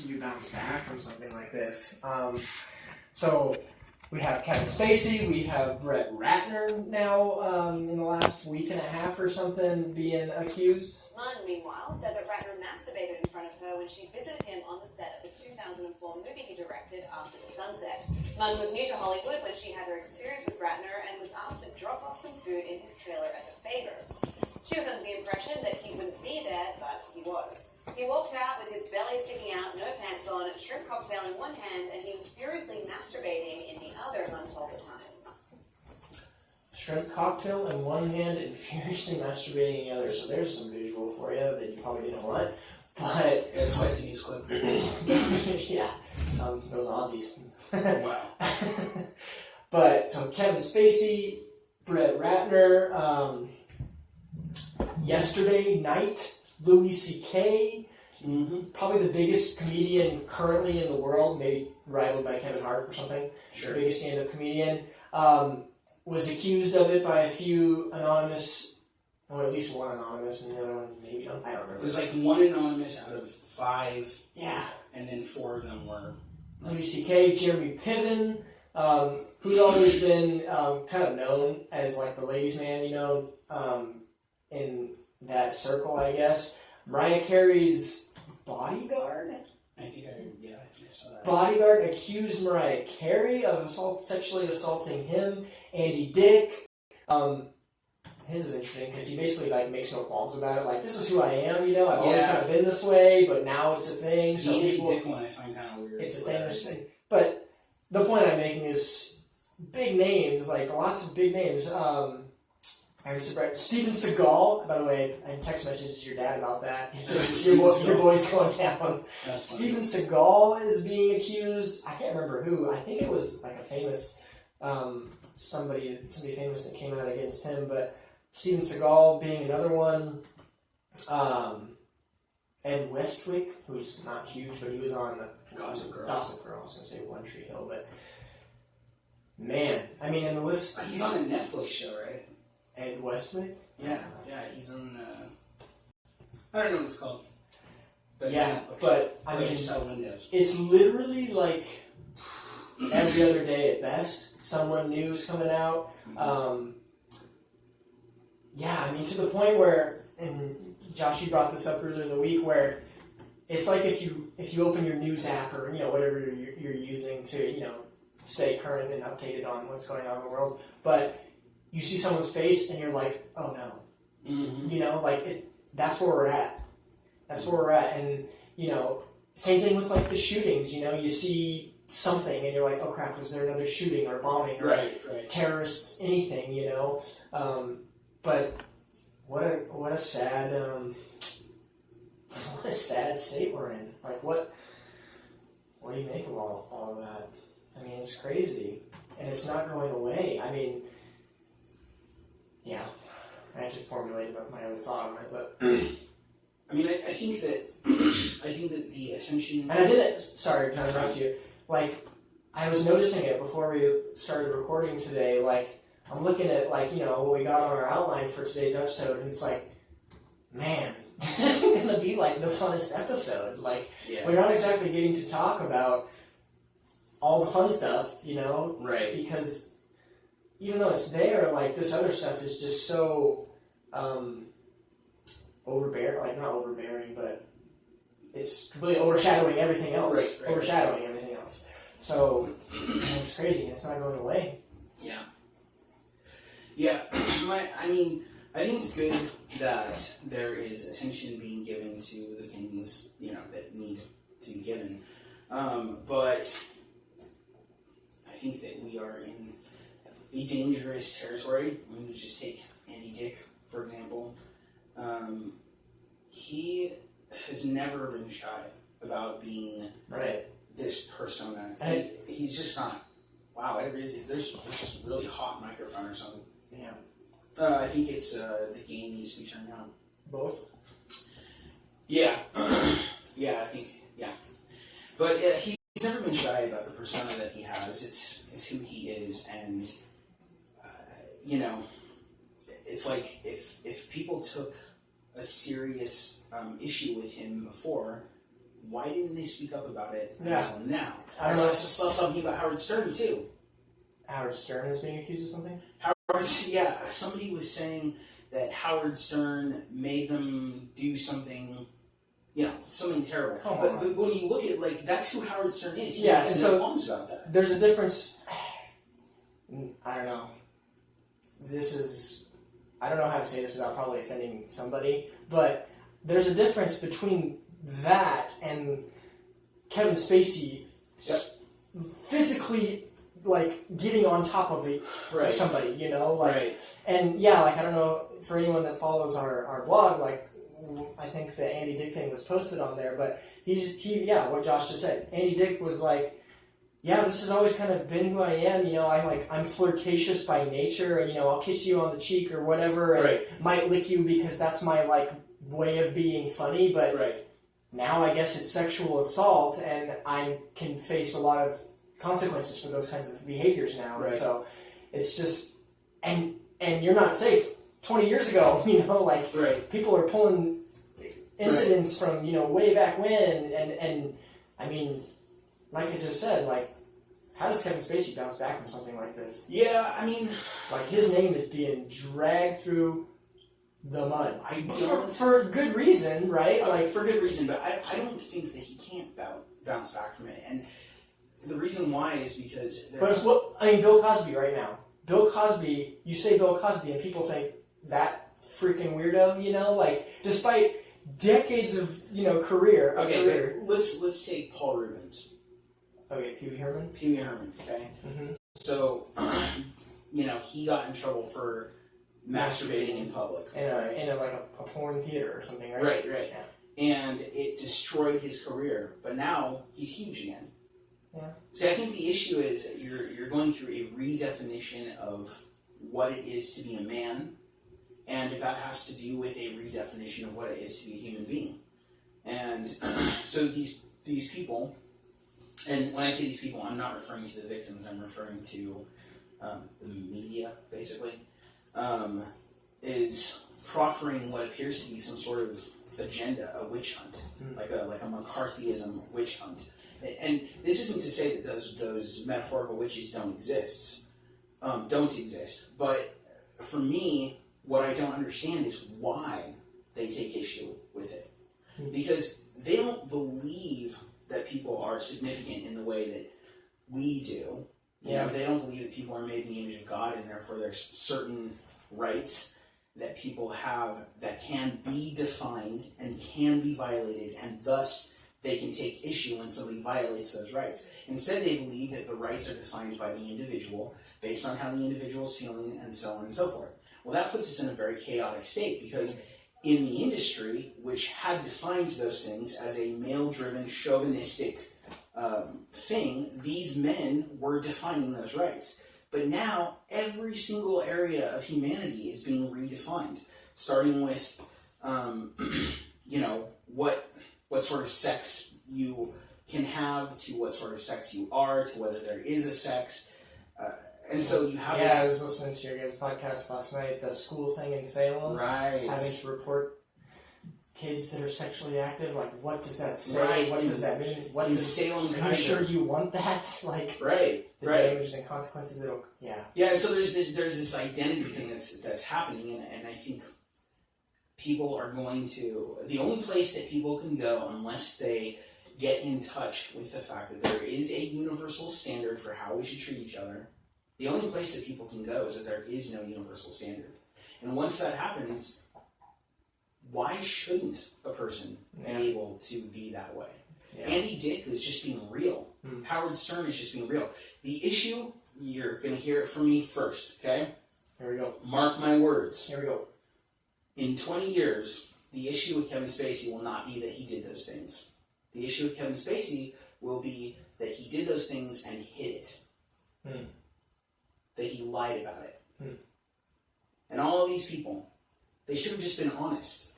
to be bounced back from something like this. So we have Kevin Spacey, we have Brett Ratner now in the last week and a half or something being accused. Munn, meanwhile, said that Ratner masturbated in front of her when she visited him on the set of the 2004 movie he directed, After the Sunset. Munn was new to Hollywood when she had her experience with Ratner and was asked to drop off some food in his trailer as a favor. She was under the impression that he wouldn't be there, but he was. He walked out with his belly sticking out, no pants on, a shrimp cocktail in one hand, and he was furiously masturbating in the other, Munn told the Times. Shrimp cocktail in one hand and furiously masturbating in the other. So there's some visual for you that you probably didn't want. But it's quite the news clip. Yeah, those Aussies. Wow. But so Kevin Spacey, Brett Ratner, yesterday night, Louis C.K., probably the biggest comedian currently in the world, maybe rivaled by Kevin Hart or something. Sure. The biggest stand-up comedian. Was accused of it by a few anonymous, or at least one anonymous, and the other one maybe, I don't remember. There's like one anonymous out of 5. Yeah. And then 4 of them were... Louis C.K., Jeremy Piven, who's always been kind of known as like the ladies' man, you know, in that circle, I guess. Mariah Carey's bodyguard? I think I saw that. Bodyguard accused Mariah Carey of sexually assaulting him. Andy Dick. His is interesting because he basically like makes no qualms about it. Like, this is who I am, you know. I've always kind of been this way, but now it's a thing. So the Andy people, Dick one I find kind of weird. It's a famous thing. But the point I'm making is big names, like lots of big names. I was surprised. Steven Seagal, by the way, I text messaged your dad about that. Your boy's going down. Steven Seagal is being accused. I can't remember who. I think it was like a famous, somebody famous that came out against him. But Steven Seagal being another one. Ed Westwick, who's not huge, but he was on Gossip Girl. I was going to say One Tree Hill, but man, I mean, in the list... He's on a Netflix show, right? Ed Westwick? Yeah, he's on, I don't know what it's called. But yeah, but, I mean, it's literally like every other day at best, someone new is coming out. Yeah, I mean, to the point where, and Josh, you brought this up earlier in the week, where it's like if you open your news app or, you know, whatever you're using to, you know, stay current and updated on what's going on in the world, but you see someone's face and you're like, oh no. You know, like, that's where we're at. That's where we're at. And, you know, same thing with, like, the shootings. You know, you see something and you're like, oh crap, was there another shooting or bombing or terrorists, anything, you know? But what a sad state we're in. Like, what do you make of all of that? I mean, it's crazy. And it's not going away. I mean, yeah. I have to formulate my other thought on it, but... I mean, I think that the attention... And I didn't... Sorry, can I interrupt you? Like, I was noticing it before we started recording today. Like, I'm looking at, like, you know, what we got on our outline for today's episode, and it's like, man, this isn't going to be, like, the funnest episode. Like, we're not exactly getting to talk about all the fun stuff, you know? Right. Because even though it's there, like, this other stuff is just so... not overbearing, but it's completely overshadowing everything else. Right. Overshadowing everything else. So, it's crazy. It's not going away. Yeah. Yeah. I mean, I think it's good that there is attention being given to the things, you know, that need to be given. But I think that we are in a dangerous territory. I mean, just take Andy Dick, for example. He has never been shy about being this persona. He's just not. Wow, whatever it is there's this really hot microphone or something. Yeah. I think it's the gain needs to be turned down. Both? Yeah. Yeah, I think, yeah. But he's never been shy about the persona that he has. It's who he is, and, you know, it's like if people took a serious issue with him before, why didn't they speak up about it Yeah. until now? I don't know. I saw something about Howard Stern too. Howard Stern is being accused of something? Somebody was saying that Howard Stern made them do something, something terrible. Come but on. when you look at, like, that's who Howard Stern is. He Yeah, makes and no so qualms about that. there's a difference. I don't know. I don't know how to say this without probably offending somebody, but there's a difference between that and Kevin Spacey physically, like, getting on top of somebody, Right. And yeah, like, I don't know, for anyone that follows our blog, like, I think the Andy Dick thing was posted on there, but what Josh just said. Andy Dick was like, yeah, this has always kind of been who I am, I'm flirtatious by nature, and, I'll kiss you on the cheek or whatever, and might lick you because that's my, like, way of being funny, but now I guess it's sexual assault, and I can face a lot of consequences for those kinds of behaviors now, and so it's just, and you're not safe. 20 years ago, people are pulling incidents from, way back when, and I mean, like I just said, like, how does Kevin Spacey bounce back from something like this? Yeah, I mean, like, his name is being dragged through the mud. For good reason, right? Like, for good reason, but I don't think that he can't bounce back from it, and the reason why is because Bill Cosby right now. Bill Cosby, you say Bill Cosby, and people think that freaking weirdo, like, despite decades of, career. Okay, but let's take Paul Rubens. Okay, Pee Wee Herman, okay? Mm-hmm. So, he got in trouble for masturbating in public. In a porn theater or something, right? Right. Yeah. And it destroyed his career, but now he's huge again. Yeah. See, I think the issue is you're going through a redefinition of what it is to be a man, and that has to do with a redefinition of what it is to be a human being. And so these people, and when I say these people, I'm not referring to the victims, I'm referring to the media, basically, is proffering what appears to be some sort of agenda, a witch hunt, like a McCarthyism witch hunt. And this isn't to say that those metaphorical witches don't exist, but for me, what I don't understand is why they take issue with it. Because they don't believe that people are significant in the way that we do. They don't believe that people are made in the image of God, and therefore there's certain rights that people have that can be defined and can be violated, and thus they can take issue when somebody violates those rights. Instead, they believe that the rights are defined by the individual based on how the individual is feeling, and so on and so forth. Well, that puts us in a very chaotic state, because in the industry, which had defined those things as a male-driven, chauvinistic thing, these men were defining those rights. But now, every single area of humanity is being redefined, starting with, what sort of sex you can have, to what sort of sex you are, to whether there is a sex. And so you have I was listening to your guys' podcast last night, the school thing in Salem. Right. Having to report kids that are sexually active. Like, what does that say? Right. What does that mean? What does Salem? Are you sure you want that? Like, right. The damage and consequences it'll. Yeah. Yeah, and so there's this identity thing that's happening, and I think people are going to, the only place that people can go unless they get in touch with the fact that there is a universal standard for how we should treat each other, the only place that people can go is that there is no universal standard. And once that happens, why shouldn't a person be able to be that way? Yeah. Andy Dick is just being real. Howard Stern is just being real. The issue, you're going to hear it from me first, okay? Here we go. Mark my words. Here we go. In 20 years, the issue with Kevin Spacey will not be that he did those things. The issue with Kevin Spacey will be that he did those things and hid it. That he lied about it. And all of these people, they should have just been honest.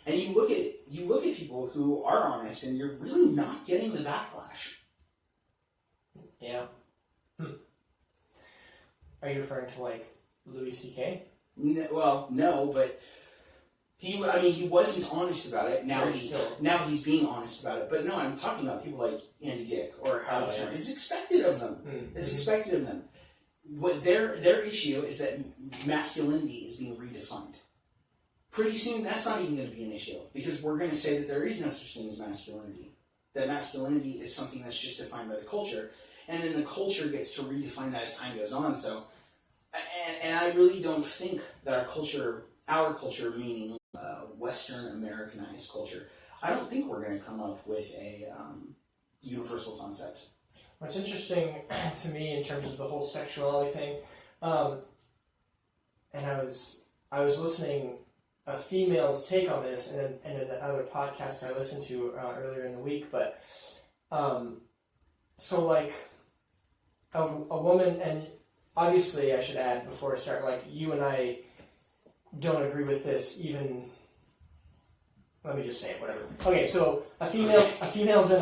And you look at people who are honest, and you're really not getting the backlash. Yeah. Are you referring to, like, Louis C.K.? No, but He wasn't honest about it. Now Sure, he's being honest about it. But no, I'm talking about people like Andy Dick or Howard Stern. It's expected of them. Mm-hmm. It's expected of them. What their issue is that masculinity is being redefined. Pretty soon, that's not even going to be an issue because we're going to say that there is no such thing as masculinity. That masculinity is something that's just defined by the culture, and then the culture gets to redefine that as time goes on. So, and I really don't think that our culture, meaning Western Americanized culture, I don't think we're going to come up with a universal concept. What's interesting to me in terms of the whole sexuality thing, and I was listening a female's take on this in another podcast I listened to earlier in the week, but so like a woman, and obviously I should add before I start, like you and I don't agree with this even. Let me just say it, whatever. Okay, so a female's in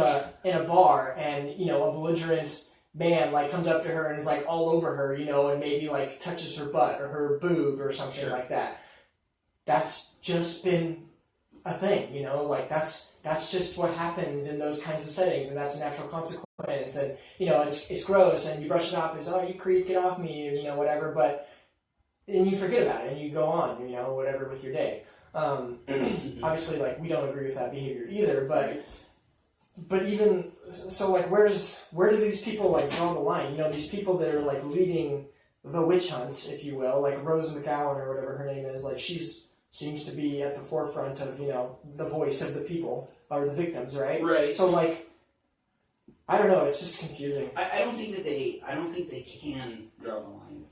a bar, and a belligerent man like comes up to her and is like all over her, and maybe like touches her butt or her boob or something like that. That's just been a thing, like that's just what happens in those kinds of settings, and that's a natural consequence. And it's gross, and you brush it off as, oh, you creep, get off me, or whatever. But then you forget about it and you go on, whatever with your day. Obviously, like, we don't agree with that behavior either, but even so, like, where do these people like draw the line? These people that are like leading the witch hunts, if you will, like Rose McGowan or whatever her name is, like she's seems to be at the forefront of the voice of the people or the victims, right? Right. So like, I don't know, it's just confusing. I don't think they can draw the line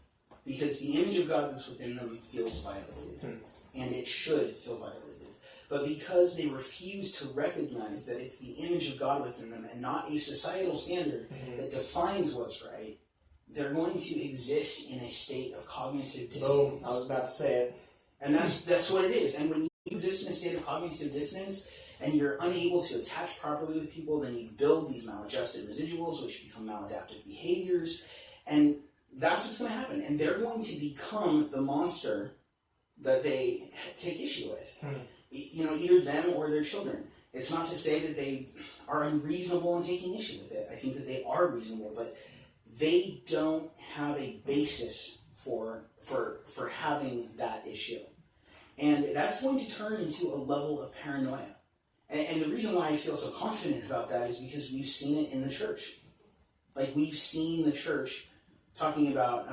because the image of God that's within them feels violated. And it should feel violated. But because they refuse to recognize that it's the image of God within them and not a societal standard that defines what's right, they're going to exist in a state of cognitive dissonance. Oh, I was about to say it. And that's what it is. And when you exist in a state of cognitive dissonance and you're unable to attach properly with people, then you build these maladjusted residuals, which become maladaptive behaviors. And that's what's going to happen. And they're going to become the monster that they take issue with. Either them or their children. It's not to say that they are unreasonable in taking issue with it. I think that they are reasonable, but they don't have a basis for having that issue. And that's going to turn into a level of paranoia. And the reason why I feel so confident about that is because we've seen it in the church. Like, we've seen the church talking about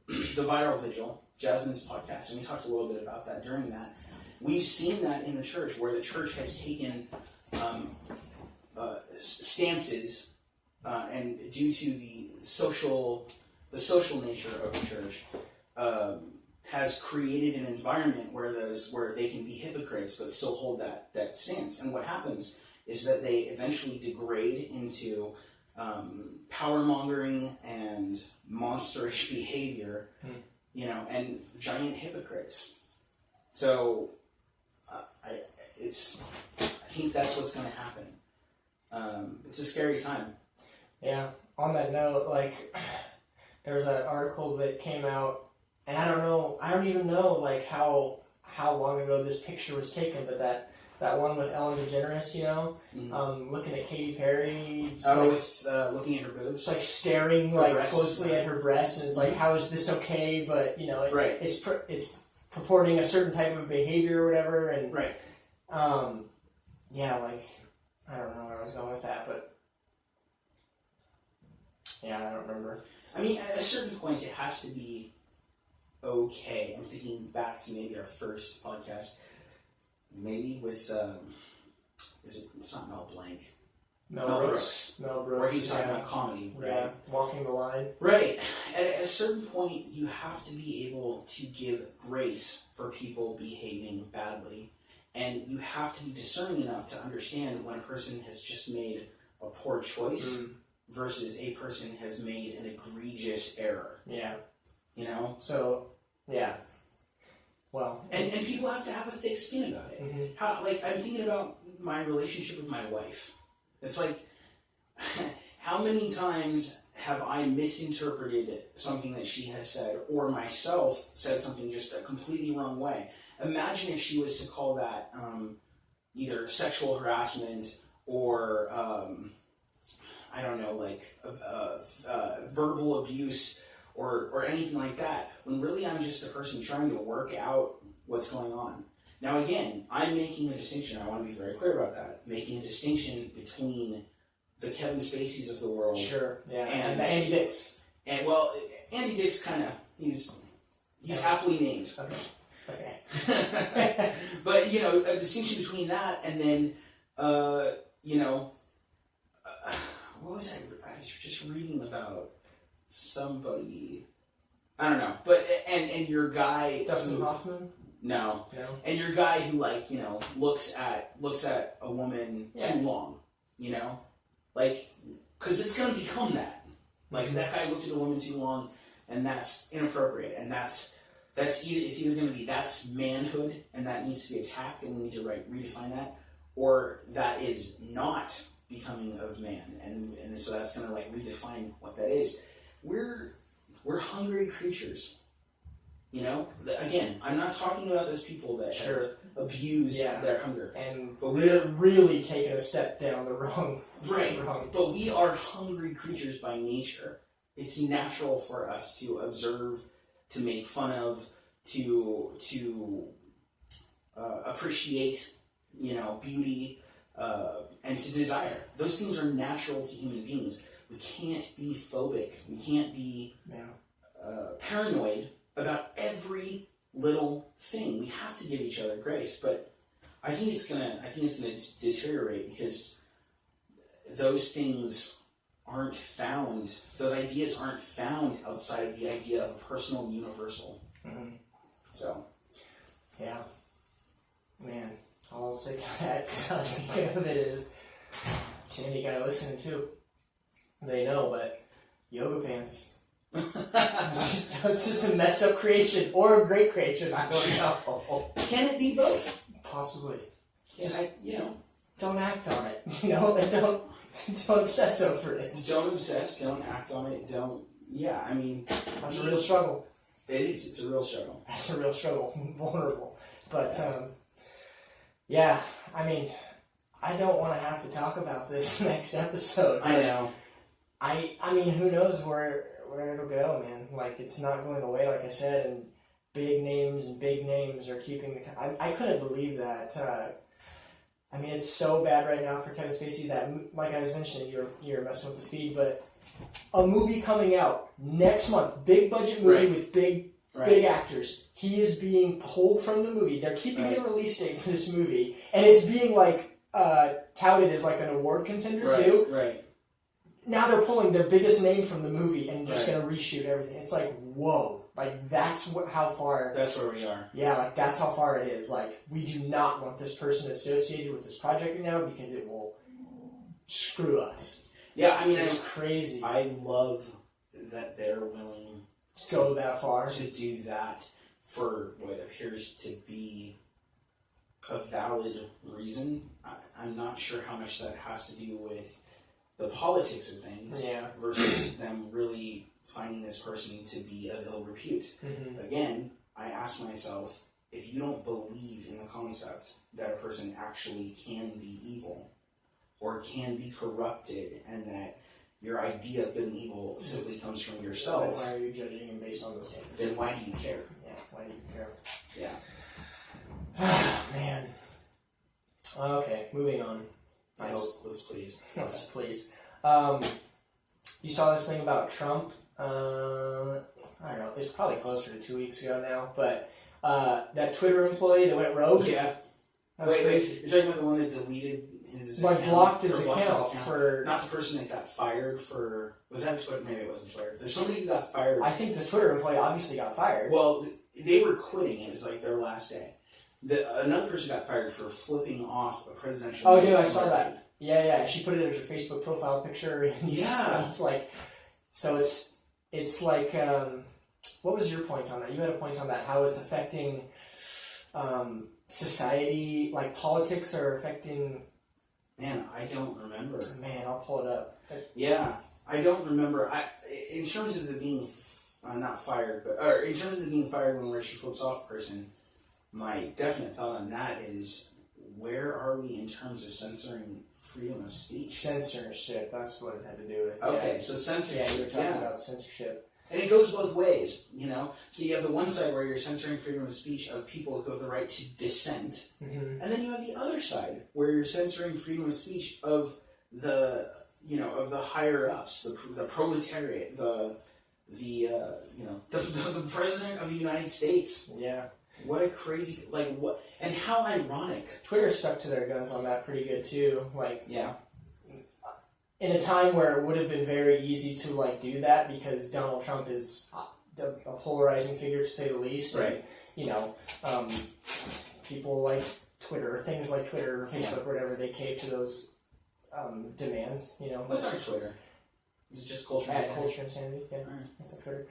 the viral vigil, Jasmine's podcast, and we talked a little bit about that during that. We've seen that in the church, where the church has taken stances, and due to the social nature of the church, has created an environment where they can be hypocrites but still hold that stance. And what happens is that they eventually degrade into power mongering and monsterish behavior. And giant hypocrites. So, I think that's what's going to happen. It's a scary time. Yeah. On that note, like, there's that article that came out, and I don't even know, like, how long ago this picture was taken, but that one with Ellen DeGeneres, looking at Katy Perry. Looking at her boobs. Just like staring closely at her breasts, and it's like, how is this okay? But it's purporting a certain type of behavior or whatever, and I don't know where I was going with that, but I don't remember. I mean, at a certain point, it has to be okay. I'm thinking back to maybe our first podcast. Maybe with, it's not Mel Blanc. Mel Brooks. Where he's talking about comedy, right? Yeah, walking the line. Right. At a certain point, you have to be able to give grace for people behaving badly. And you have to be discerning enough to understand when a person has just made a poor choice versus a person has made an egregious error. Yeah. So, yeah. Well, and people have to have a thick skin about it. I'm thinking about my relationship with my wife. It's like, how many times have I misinterpreted something that she has said, or myself said something just a completely wrong way? imagine if she was to call that either sexual harassment or I don't know, like verbal abuse or anything like that, when really I'm just a person trying to work out what's going on. Now again, I'm making a distinction. I want to be very clear about that. Making a distinction between the Kevin Spaceys of the world, sure, yeah, and the Andy Dicks. And well, Andy Dick's kind of he's happily named. Okay. But you know, a distinction between that and then you know, what was I was just reading about somebody. I don't know, but and your guy Dustin Hoffman. No. No. And your guy who, like, you know, looks at a woman too long, you know, like, because it's going to become that. Like, that guy looked at a woman too long, and that's inappropriate, and it's either going to be that's manhood, and that needs to be attacked, and we need to redefine that, or that is not becoming of man, and so that's going to like redefine what that is. We're hungry creatures. You know, again, I'm not talking about those people that have abused their hunger, but we're really taking a step down the wrong. But we are hungry creatures by nature. It's natural for us to observe, to make fun of, to appreciate, you know, beauty, and to desire. Those things are natural to human beings. We can't be phobic. We can't be paranoid about every little thing. We have to give each other grace, but I think it's gonna deteriorate because those things aren't found. Those ideas aren't found outside of the idea of a personal universal. Mm-hmm. So, yeah, man. All I'll say to that, because I was thinking of it is, to any guy listening to, they know, but yoga pants. It's just a messed up creation or a great creation. I don't know. Can it be both? Possibly. Just don't act on it. You know, and don't obsess over it. Don't obsess. Don't act on it. Don't. Yeah, I mean, that's a real struggle. It is. It's a real struggle. That's a real struggle. Vulnerable, but yeah. I mean, I don't want to have to talk about this next episode. I know. I mean, who knows where it'll go, man. Like, it's not going away, like I said, and big names are keeping the... I couldn't believe that. I mean, it's so bad right now for Kevin Spacey that, like I was mentioning, you're messing with the feed, but a movie coming out next month, big budget movie with big actors. He is being pulled from the movie. They're keeping the release date for this movie, and it's being, like, touted as, like, an award contender, too. Right. Now they're pulling their biggest name from the movie and just going to reshoot everything. It's like, whoa. Like, that's how far... That's where we are. Yeah, like, that's how far it is. Like, we do not want this person associated with this project right now because it will screw us. Yeah, I mean... It's crazy. I love that they're willing to go that far. To do that for what appears to be a valid reason. I'm not sure how much that has to do with the politics of things versus them really finding this person to be of ill repute. Mm-hmm. Again, I ask myself, if you don't believe in the concept that a person actually can be evil or can be corrupted and that your idea of good and evil simply comes from yourself, then why are you judging him based on those standards? Then why do you care? Yeah, why do you care? Yeah. Man. Okay, moving on. Let's please. Let's please. You saw this thing about Trump. I don't know. It was probably closer to 2 weeks ago now, but that Twitter employee that went rogue. Yeah. Wait. You're talking about the one that deleted his account, blocked his account for not the person that got fired for. Was that Twitter? Maybe it wasn't Twitter. There's somebody who got fired. I think this Twitter employee obviously got fired. Well, they were quitting. It was like their last day. Another person got fired for flipping off a presidential. Oh, dude, I saw that. Yeah. She put it as her Facebook profile picture and stuff. Like, so it's like, what was your point on that? You had a point on that, how it's affecting society, like politics are affecting... Man, I don't remember. Man, I'll pull it up. Yeah, I don't remember. In terms of the being, not fired, but... Or in terms of the being fired when she flips off a person, my definite thought on that is, where are we in terms of censoring freedom of speech? Censorship, that's what it had to do with. Okay, yeah. so censorship. Yeah, you were talking about censorship. And it goes both ways, you know? So you have the one side where you're censoring freedom of speech of people who have the right to dissent, and then you have the other side where you're censoring freedom of speech of the, you know, of the higher ups, the proletariat, the president of the United States. Yeah. What a crazy, like, what, and how ironic. Twitter stuck to their guns on that pretty good too. Like, Yeah. in a time where it would have been very easy to like do that because Donald Trump is a polarizing figure to say the least. Right. And, you know, people like Twitter, things like Twitter or Facebook or whatever, they cave to those demands. You know. What's our Twitter? Is it just culture? Culture Insanity. Yeah, Right. that's on Twitter.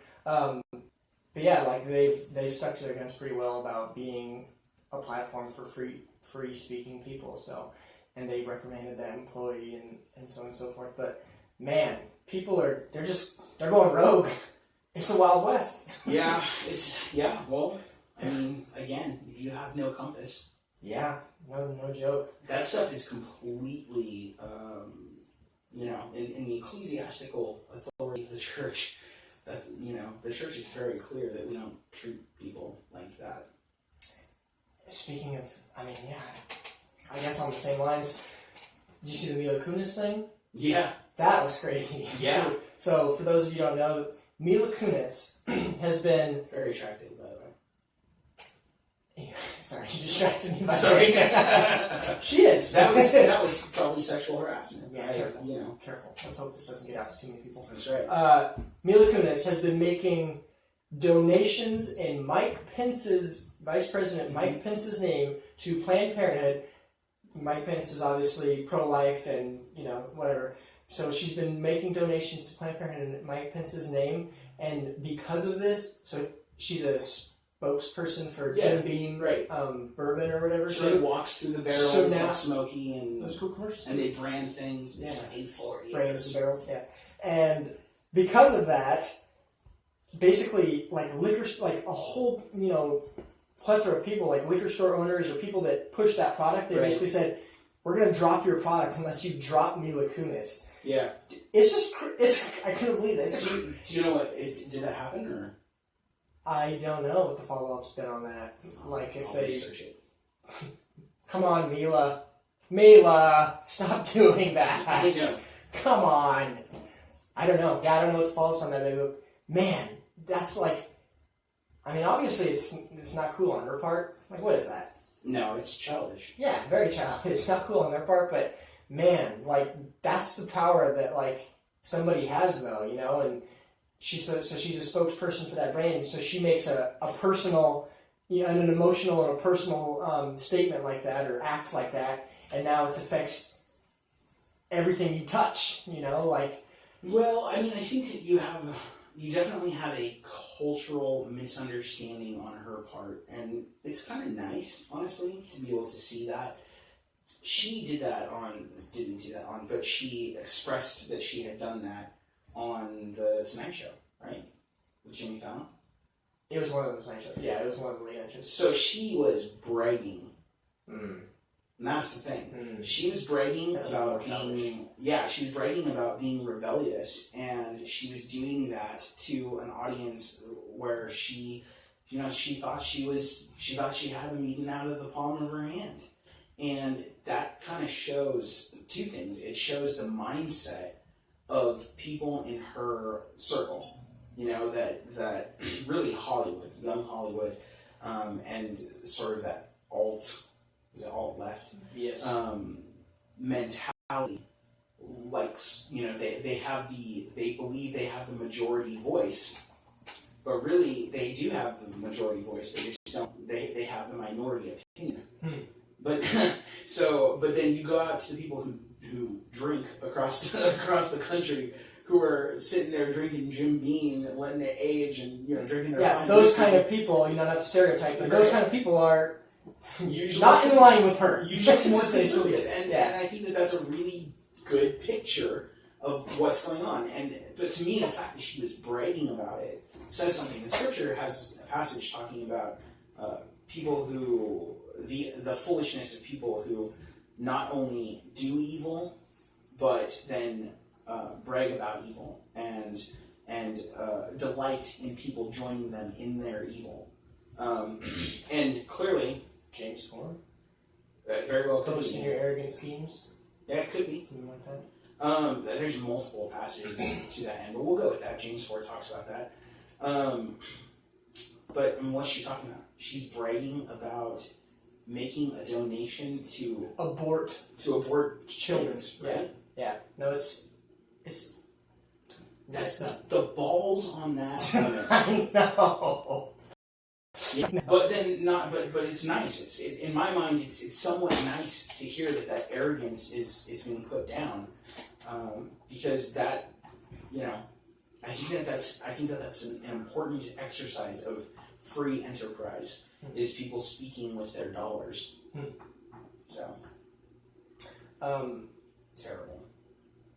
But yeah, like they've stuck to their guns pretty well about being a platform for free speaking people. So, and they reprimanded that employee and so on and so forth. But man, people they're going rogue. It's the Wild West. Well, I mean, again, you have no compass. Yeah, no joke. That stuff is completely, you know, in the ecclesiastical authority of the church. That, you know, the church is very clear that we don't treat people like that. Speaking of, I mean, yeah, I guess on the same lines. Did you see the Mila Kunis thing? Yeah. That was crazy. Yeah. So, for those of you who don't know, Mila Kunis has been... Very attractive, by the way. Sorry, you distracted me by Sorry. She is. That was probably sexual harassment. Yeah, careful. You know. Careful. Let's hope this doesn't get out to too many people. That's right. Mila Kunis has been making donations in Vice President Mike Pence's name to Planned Parenthood. Mike Pence is obviously pro-life and, you know, whatever. So she's been making donations to Planned Parenthood in Mike Pence's name, and because of this, so she's a spokesperson for Jim Beam bourbon or whatever. She walks through the barrels, so now, smoky, and those cool commercials. And they brand things. Yeah, A4 brands the barrels. Yeah, and because of that, basically, like liquor, like a whole, you know, plethora of people, like liquor store owners or people that push that product, they basically said, "We're going to drop your product unless you drop Mila Kunis." Yeah, it's just, I couldn't believe it. Do you know what? Did that happen or? I don't know what the follow-up's been on that. Like if I'll they research it. Come on, Mila, stop doing that. I know. Come on. I don't know. Yeah, I don't know what the follow-up's on that, maybe. But man, that's like, I mean, obviously it's not cool on her part. Like, what is that? No, it's childish. Yeah, very childish. It's not cool on their part, but man, like, that's the power that, like, somebody has, though, you know? And she's a spokesperson for that brand, so she makes a personal, you know, and an emotional and a personal statement like that, or act like that, and now it affects everything you touch, you know? Like, well, I mean, I think that you definitely have a cultural misunderstanding on her part, and it's kind of nice, honestly, to be able to see that. She didn't do that on, but she expressed that she had done that on the Tonight Show, right? With Jimmy Fallon? it was one of the Tonight Shows. Yeah, it was one of the late night shows. So she was bragging. Mm. And that's the thing. Mm. She was bragging That's about more being, she was bragging about being rebellious, and she was doing that to an audience where she thought she had them eaten out of the palm of her hand. And that kind of shows two things. It shows the mindset of people in her circle, you know, that really Hollywood, young Hollywood, and sort of that alt-left Yes. mentality. Like, you know, they believe they have the majority voice, but really they do have the majority voice. They just don't. They have the minority opinion. But but then you go out to the people who drink across the country, who are sitting there drinking Jim Beam and letting it age, and, you know, drinking their fine those whiskey. kind of people, you know, not to stereotype, but those kind of people are usually not in line with her. Usually more To say the conservative, least. and I think that's a really good picture of what's going on. But to me, the fact that she was bragging about it says something. The scripture has a passage talking about people who the foolishness of people who not only do evil, but then brag about evil and delight in people joining them in their evil. And clearly, James 4. very well could Boasting be. your arrogant schemes. Yeah, it could be. Something like that. There's multiple passages to that end, but we'll go with that. James 4 talks about that. But what's she talking about? She's bragging about making a donation to Abort children, right? Yeah. No, it's That's the balls on that woman. I know. Yeah, but then not. But it's nice. It's in my mind. It's somewhat nice to hear that arrogance is being put down, because that, I think that's an important exercise of free enterprise, is people speaking with their dollars. So terrible.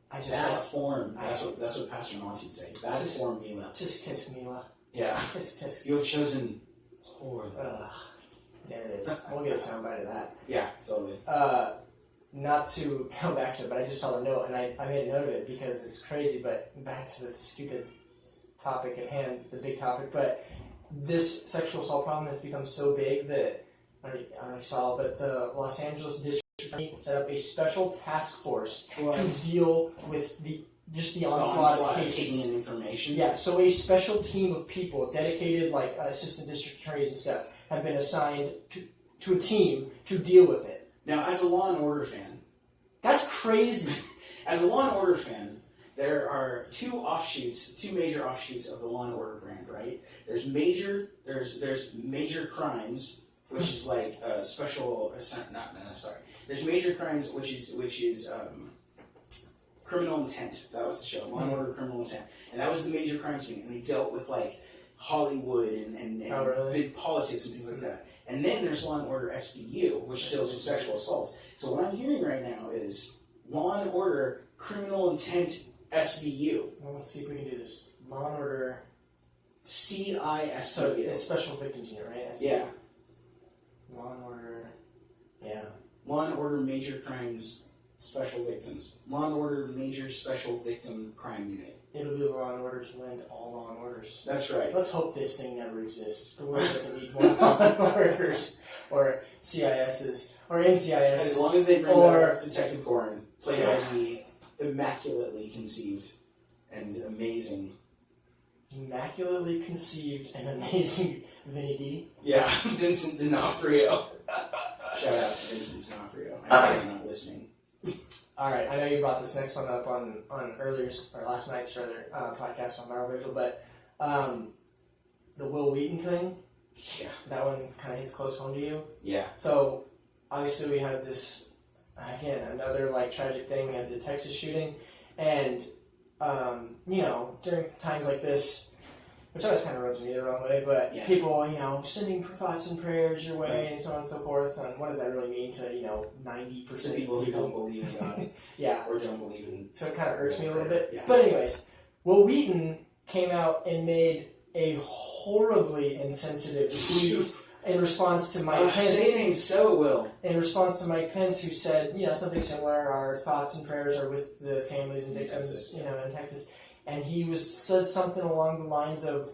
I just That form. That's what Pastor Moss would say. That form, Mila. Tisk Mila. Yeah. Tisk. You have chosen poor. There it is. We'll get a soundbite of that. Yeah, totally. Not to come back to it, but I just saw the note, and I made a note of it because it's crazy, but back to the stupid topic at hand, the big topic, but this sexual assault problem has become so big that, I don't know if you saw, but the Los Angeles District Attorney set up a special task force to deal with the onslaught of cases. Taking in information. Yeah, so a special team of people, dedicated like assistant district attorneys and stuff, have been assigned to a team to deal with it. Now, as a Law and Order fan, that's crazy. As a Law and Order fan, there are two major offshoots of the Law and Order brand, right? There's major crimes, which is like There's major crimes, which is Criminal Intent. That was the show, Law and Order Criminal Intent, and that was the major crimes thing, and they dealt with like Hollywood and really? big politics and things like that. And then there's Law and Order SVU, which deals with sexual assault. So what I'm hearing right now is Law and Order Criminal Intent SVU. Well, let's see if we can do this. Law and Order. CISVU. So it's Special Victims Unit, right? Yeah. Law and Order. Yeah. Law and Order Major Crimes Special Victims. Law and Order Major Special Victim Crime Unit. It'll be Law and Order to lend all Law and Orders. That's right. Let's hope this thing never exists. The world doesn't need more Law and Orders or CISs or NCISs. As long as they bring back Detective Gorin, played by the immaculately conceived and amazing. Immaculately conceived and amazing Vinny D. Yeah, Vincent D'Onofrio. Shout out to Vincent D'Onofrio. I know you're not listening. All right, I know you brought this next one up on last night's podcast on Viral Vigil, but the Will Wheaton thing, yeah, that one kind of hits close home to you. Yeah. So obviously we had this another like tragic thing. We had the Texas shooting, and during times like this, which always kind of rubs me the wrong way, but people, sending thoughts and prayers your way, and so on and so forth. And what does that really mean to 90% of people who don't believe in God? Yeah, or don't believe in. So it kind of irks me a little bit. Yeah. But anyways, Will Wheaton came out and made a horribly insensitive tweet in response to Mike Pence. Saying so, Will. In response to Mike Pence, who said, something similar. Our thoughts and prayers are with the families and victims, in Texas. And he says something along the lines of,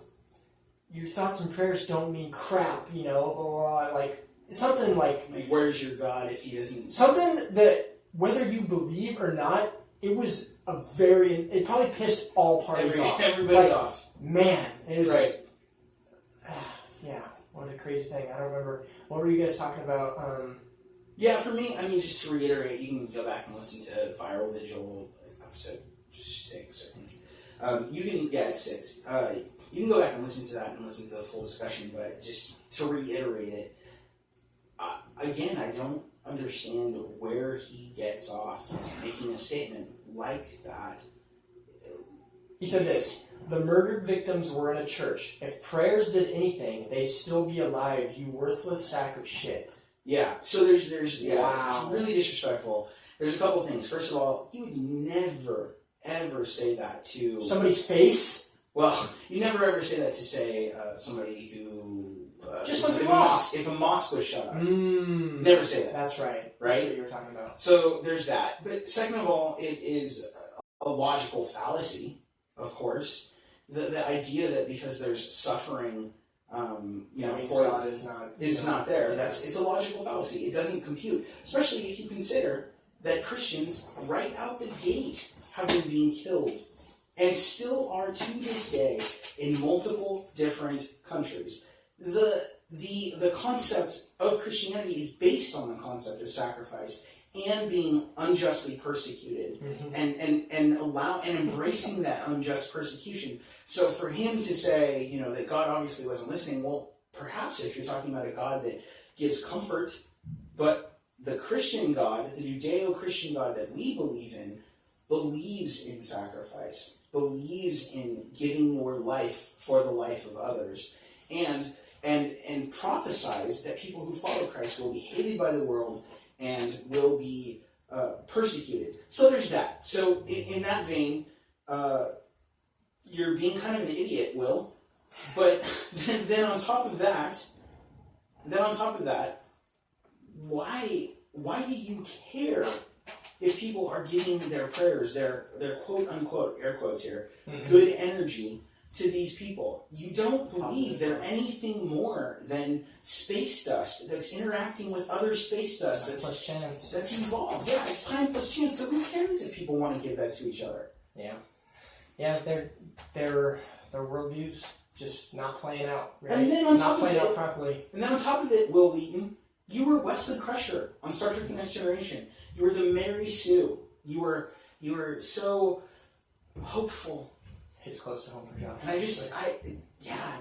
"Your thoughts and prayers don't mean crap," like something like where's your God if he doesn't? Something that whether you believe or not, it probably pissed all parties off. Everybody off. Man, it was right. Yeah, what a crazy thing. I don't remember. What were you guys talking about? Yeah, for me, just to reiterate, you can go back and listen to Viral Vigil episode 6, I think. It's 6. You can go back and listen to that and listen to the full discussion, but just to reiterate it, again, I don't understand where he gets off making a statement like that. He said this: "The murdered victims were in a church. If prayers did anything, they'd still be alive, you worthless sack of shit." Yeah, so there's wow. It's really disrespectful. There's a couple things. First of all, you would never, ever say that to... somebody's face? Well, you never ever say that to, say, somebody who Just went if through a us. If a mosque was shut up. Mm. Never say that. That's right. Right? That's what you were talking about. So there's that. But second of all, it is a logical fallacy, of course. The idea that because there's suffering, for God is not there. It's a logical fallacy. It doesn't compute, especially if you consider that Christians right out the gate have been being killed, and still are to this day in multiple different countries. The concept of Christianity is based on the concept of sacrifice and being unjustly persecuted, and embracing that unjust persecution. So for him to say, that God obviously wasn't listening, well, perhaps if you're talking about a God that gives comfort, but the Christian God, the Judeo-Christian God that we believe in, believes in sacrifice, believes in giving your life for the life of others, and prophesies that people who follow Christ will be hated by the world and will be persecuted. So there's that. So in that vein, you're being kind of an idiot, Will. But then on top of that, why do you care if people are giving their prayers, their quote unquote, air quotes here, good energy to these people? You don't believe they're anything more than space dust that's interacting with other space dust plus chance. That's evolved. Yeah, it's time plus chance. So who cares if people want to give that to each other? Yeah, their worldviews just not playing out. Right? And then on not top playing of it, out properly. And then on top of it, Will Wheaton, you were Wesley Crusher on Star Trek: The Next Generation. You were the Mary Sue. You were so hopeful. Hits close to home for Josh. And it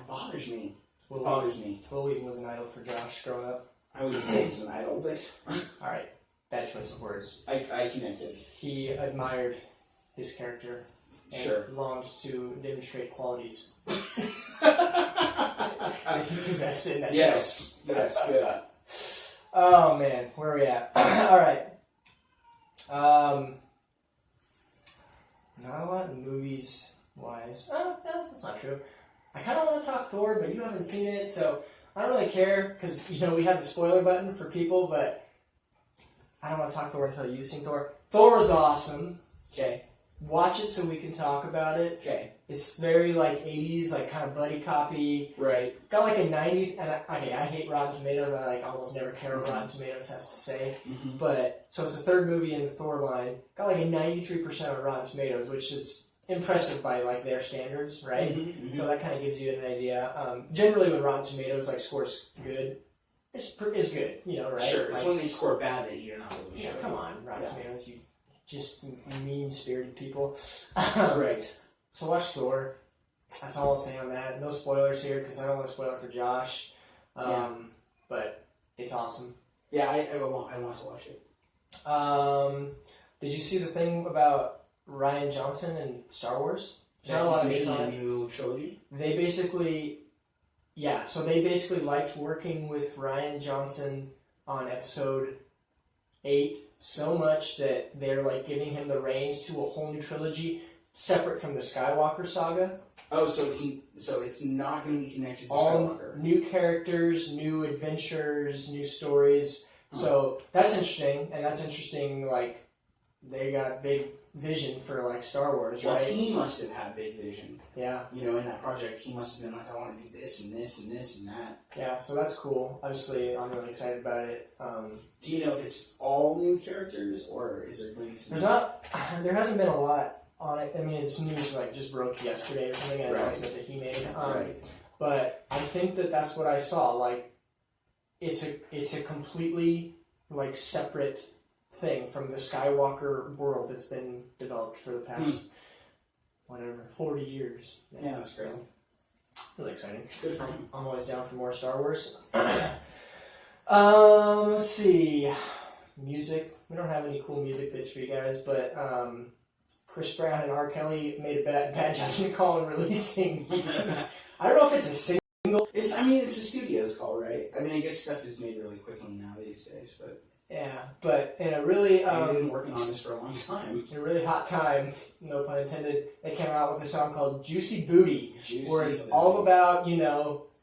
bothers me. Will Wheaton was an idol for Josh growing up. I wouldn't say he was an idol, but all right, bad choice of words. I connected. He admired his character and longed to demonstrate qualities that he possessed in that show. Yes, good. Oh man, where are we at? All right. Not a lot of movies wise. Oh, no, that's not true. I kind of want to talk Thor, but you haven't seen it, so I don't really care because we have the spoiler button for people, but I don't want to talk Thor until you've seen Thor. Thor is awesome. Okay. Watch it so we can talk about it. Okay. It's very 80s, kind of buddy copy. Right. Got a 90, and I hate Rotten Tomatoes. I almost never care what Rotten Tomatoes has to say. Mm-hmm. But so it's the third movie in the Thor line. Got a 93% on Rotten Tomatoes, which is impressive by their standards, right? Mm-hmm. So that kind of gives you an idea. Generally, when Rotten Tomatoes scores good, it's good, right? Sure. It's when they score bad that you're not really sure. Come on, Rotten Tomatoes, you just mean-spirited people. Right. So watch Thor. That's all I'll say on that. No spoilers here because I don't want to spoil it for Josh. But it's awesome. Yeah, I want to watch it. Did you see the thing about Rian Johnson and Star Wars? Not a lot of making a new trilogy. They basically liked working with Rian Johnson on episode 8 so much that they're giving him the reins to a whole new trilogy separate from the Skywalker saga. Oh, so it's not going to be connected to all Skywalker. New characters, new adventures, new stories. So that's interesting, and that's interesting. They got big vision for Star Wars, right? Well, he must have had big vision. Yeah. In that project, he must have been I want to do this and this and this and that. Yeah, so that's cool. Obviously, I'm really excited about it. Do you know if it's all new characters, or is there going to be... There hasn't been a lot on it. I mean, it's news just broke yesterday or something, an announcement that he made. But I think that's what I saw. It's a completely separate thing from the Skywalker world that's been developed for the past 40 years. Yeah, that's great. Really exciting. Good for him. I'm always down for more Star Wars. Let's see. Music. We don't have any cool music bits for you guys, but Chris Brown and R. Kelly made a bad judgment call in releasing. I don't know if it's a single. It's a studio's call, right? I guess stuff is made really quickly now these days, but... Yeah, but in a really... they've been working on this for a long time. In a really hot time, no pun intended, they came out with a song called Juicy Booty, where it's all about,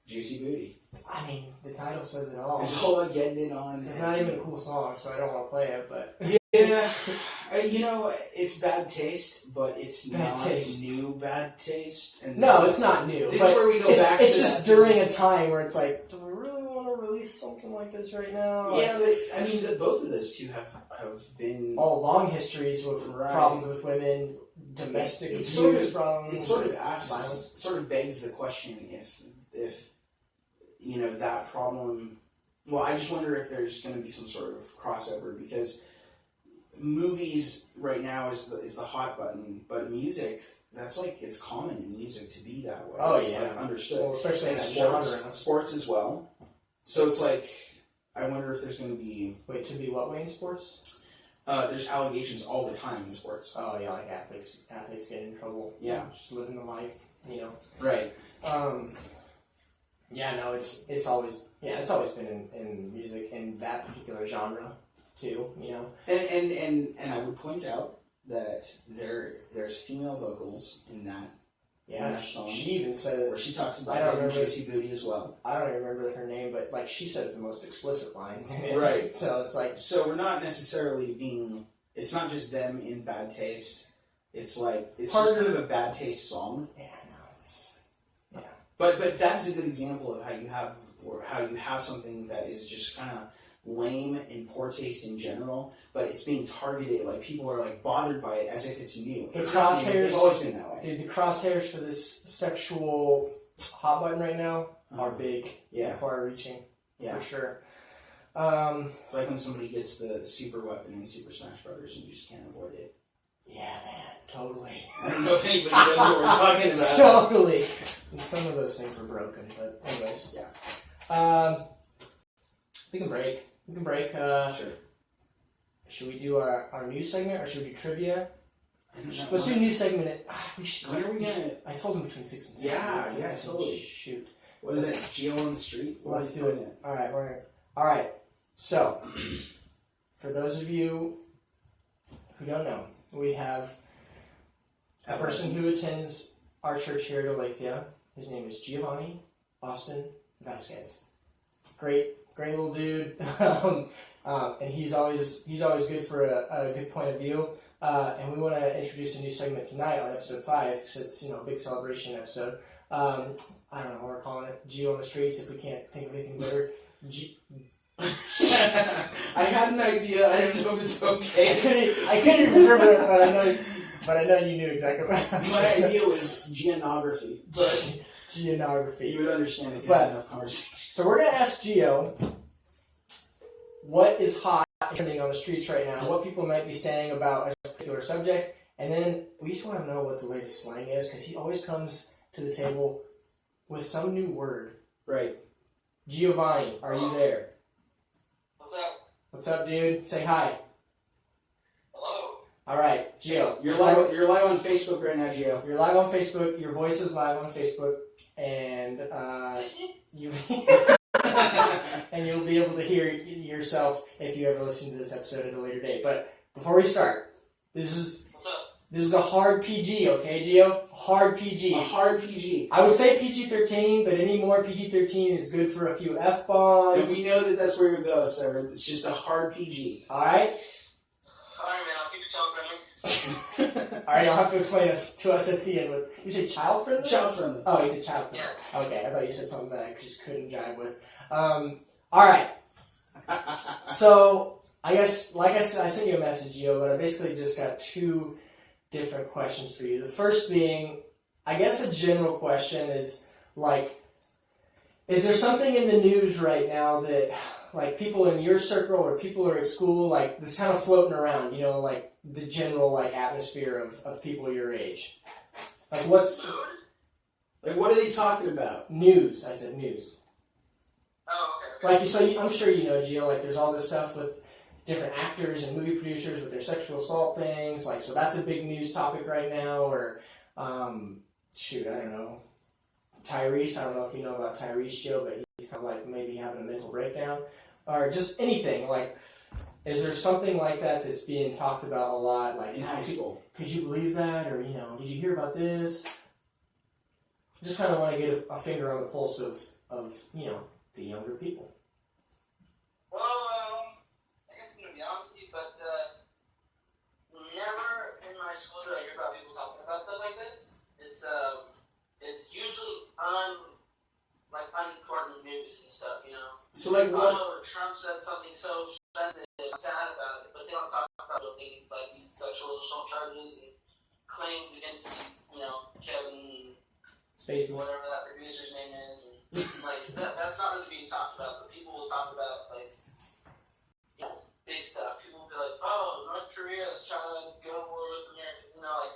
Juicy Booty. I mean, the title says it all. It's all about getting it on. It's not even a cool song, so I don't want to play it, but... Yeah, you know, it's bad taste, but it's Bad not taste. new bad taste. And No, it's not new. This but is where we go it's, back it's to just that. during a time where it's like, do we really want to release something like this right now? Yeah, but, I mean, both of those two have been... All long histories with Right. problems with women, domestic It's abuse problems. It sort of asks, violence. sort of begs the question if you know, that problem... Well, I just wonder if there's going to be some sort of crossover, because movies right now is the hot button, but music, that's like, it's common in music to be that way. Oh, It's yeah. like understood. Well, especially in And that sports, genre. sports as well. So it's like, I wonder if there's going to be... Wait, to be what way in sports? there's allegations all the time in sports. Oh, yeah, like athletes get in trouble. Yeah. Just living the life, you know. Right. Yeah, no, it's always been in music, in that particular genre, too, you know. And I would point out that there's female vocals in that Yeah, song. she even said, where she talks about I don't her remember. juicy booty as well. I don't even remember her name, but like she says the most explicit lines in it. Right. So it's like, So we're not necessarily being... It's not just them in bad taste. It's like, it's just kind of a bad taste song. yeah, no, it's, yeah. But that is a good example of how you have something that is just kind of lame and poor taste in general, but it's being targeted, like people are like bothered by it as if it's new. The It's not new. crosshairs- It's always been that way. Dude, the crosshairs for this sexual hot button right now are big, Yeah. far-reaching, Yeah. for sure. It's like when somebody gets the super weapon in Super Smash Brothers and you just can't avoid it. Yeah, man, totally. I don't know if anybody knows what we're talking about. Totally. And some of those things were broken, but anyways. Yeah. We can break. Sure. Should we do our news segment or should we do trivia? I don't know. Let's do a news segment. We should. When are we gonna... I told him between 6 and 7. Yeah, weeks, yeah, I said, totally. Shoot. What is it? Geo on the street? What Let's is he do it. doing? All right. So, for those of you who don't know, we have a person who attends our church here at Olathe. His name is Giovanni Austin Vasquez. Great little dude, and he's always good for a good point of view. And we want to introduce a new segment tonight on episode 5 because it's a big celebration episode. I don't know what we're calling it. Geo on the streets. If we can't think of anything better. I had an idea. I don't know if it's okay. I couldn't remember it, but I know you knew exactly what I was My idea was geonography, but geonography. you would understand if you had enough conversation. So we're gonna ask Geo what is hot and trending on the streets right now, what people might be saying about a particular subject, and then we just want to know what the latest slang is because he always comes to the table with some new word. Right. Giovanni, are you there? What's up? What's up, dude? Say hi. Hello. All right, Geo. You're live on Facebook right now, Gio. You're live on Facebook. Your voice is live on Facebook, and you and you'll be able to hear yourself if you ever listen to this episode at a later date. But before we start, this is a hard PG, okay, Gio? Hard PG. A hard PG. I would say PG-13, but any more PG-13 is good for a few And F-bombs. we know that that's where you go, sir. It's just a hard PG. All right. Alright, man, I'll keep it child friendly. All right, you'll have to explain to us at the end. You say child friendly? Child friendly. Oh, you said child friendly. Yes. Okay, I thought you said something that I just couldn't jive with. All right. So I guess, like I said, I sent you a message, Gio, but I basically just got 2 different questions for you. The first being, I guess a general question is like, is there something in the news right now that, like, people in your circle or people who are at school, like, this kind of floating around, like the general, like, atmosphere of people your age? Like, what's Food? Like, what are they talking about? news? I said news. Oh, okay. Like, so I'm sure you know, Gio, like, there's all this stuff with different actors and movie producers with their sexual assault things, like, so that's a big news topic right now, or, shoot, I don't know, Tyrese, I don't know if you know about Tyrese, Gio, but he's kind of like maybe having a mental breakdown, or just anything, like, is there something like that that's being talked about a lot, like, In high school. could you believe that, or, did you hear about this? Just kind of want to get a finger on the pulse of the younger people? Well, I guess I'm gonna be honest with you, but never in my school do I hear about people talking about stuff like this. It's usually unimportant news and stuff, you know. So like what? Oh, Trump said something so offensive, I'm sad about it, but they don't talk about those things like these sexual assault charges and claims against, you know, Kevin Spacey. whatever that producer's name is, and like that's not really being talked about. But people will talk about like, you know, big stuff. People will be like, "Oh, North Korea is trying to go to war with America." You know, like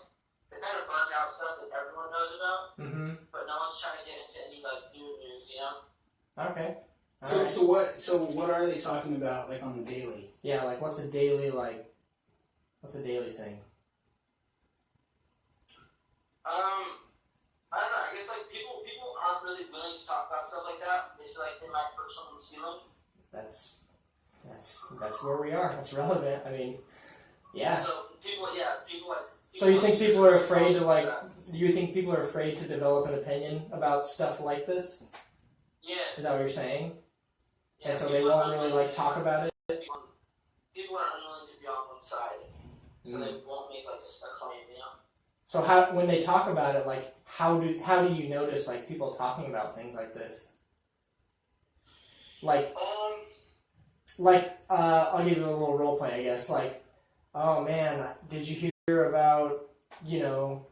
they kind of burned out stuff that everyone knows about, but no one's trying to get into any like new news. You know? Okay. So, Alright. so what are they talking about, like, on the daily? Yeah, like what's a daily thing? I don't know. I guess like people aren't really willing to talk about stuff like that. It's like they might hurt someone's feelings. That's where we are. That's relevant. I mean, yeah. So people like. So you think people are afraid to like? Do you think people are afraid to develop an opinion about stuff like this? Yeah. Is that what you're saying? Yeah, And so they won't really like talk about it. People are unwilling to be on one side, so they won't make like a claim, you know. So when they talk about it, like how do you notice like people talking about things like this? Like I'll give you a little role play, I guess. Like, oh man, did you hear about, you know,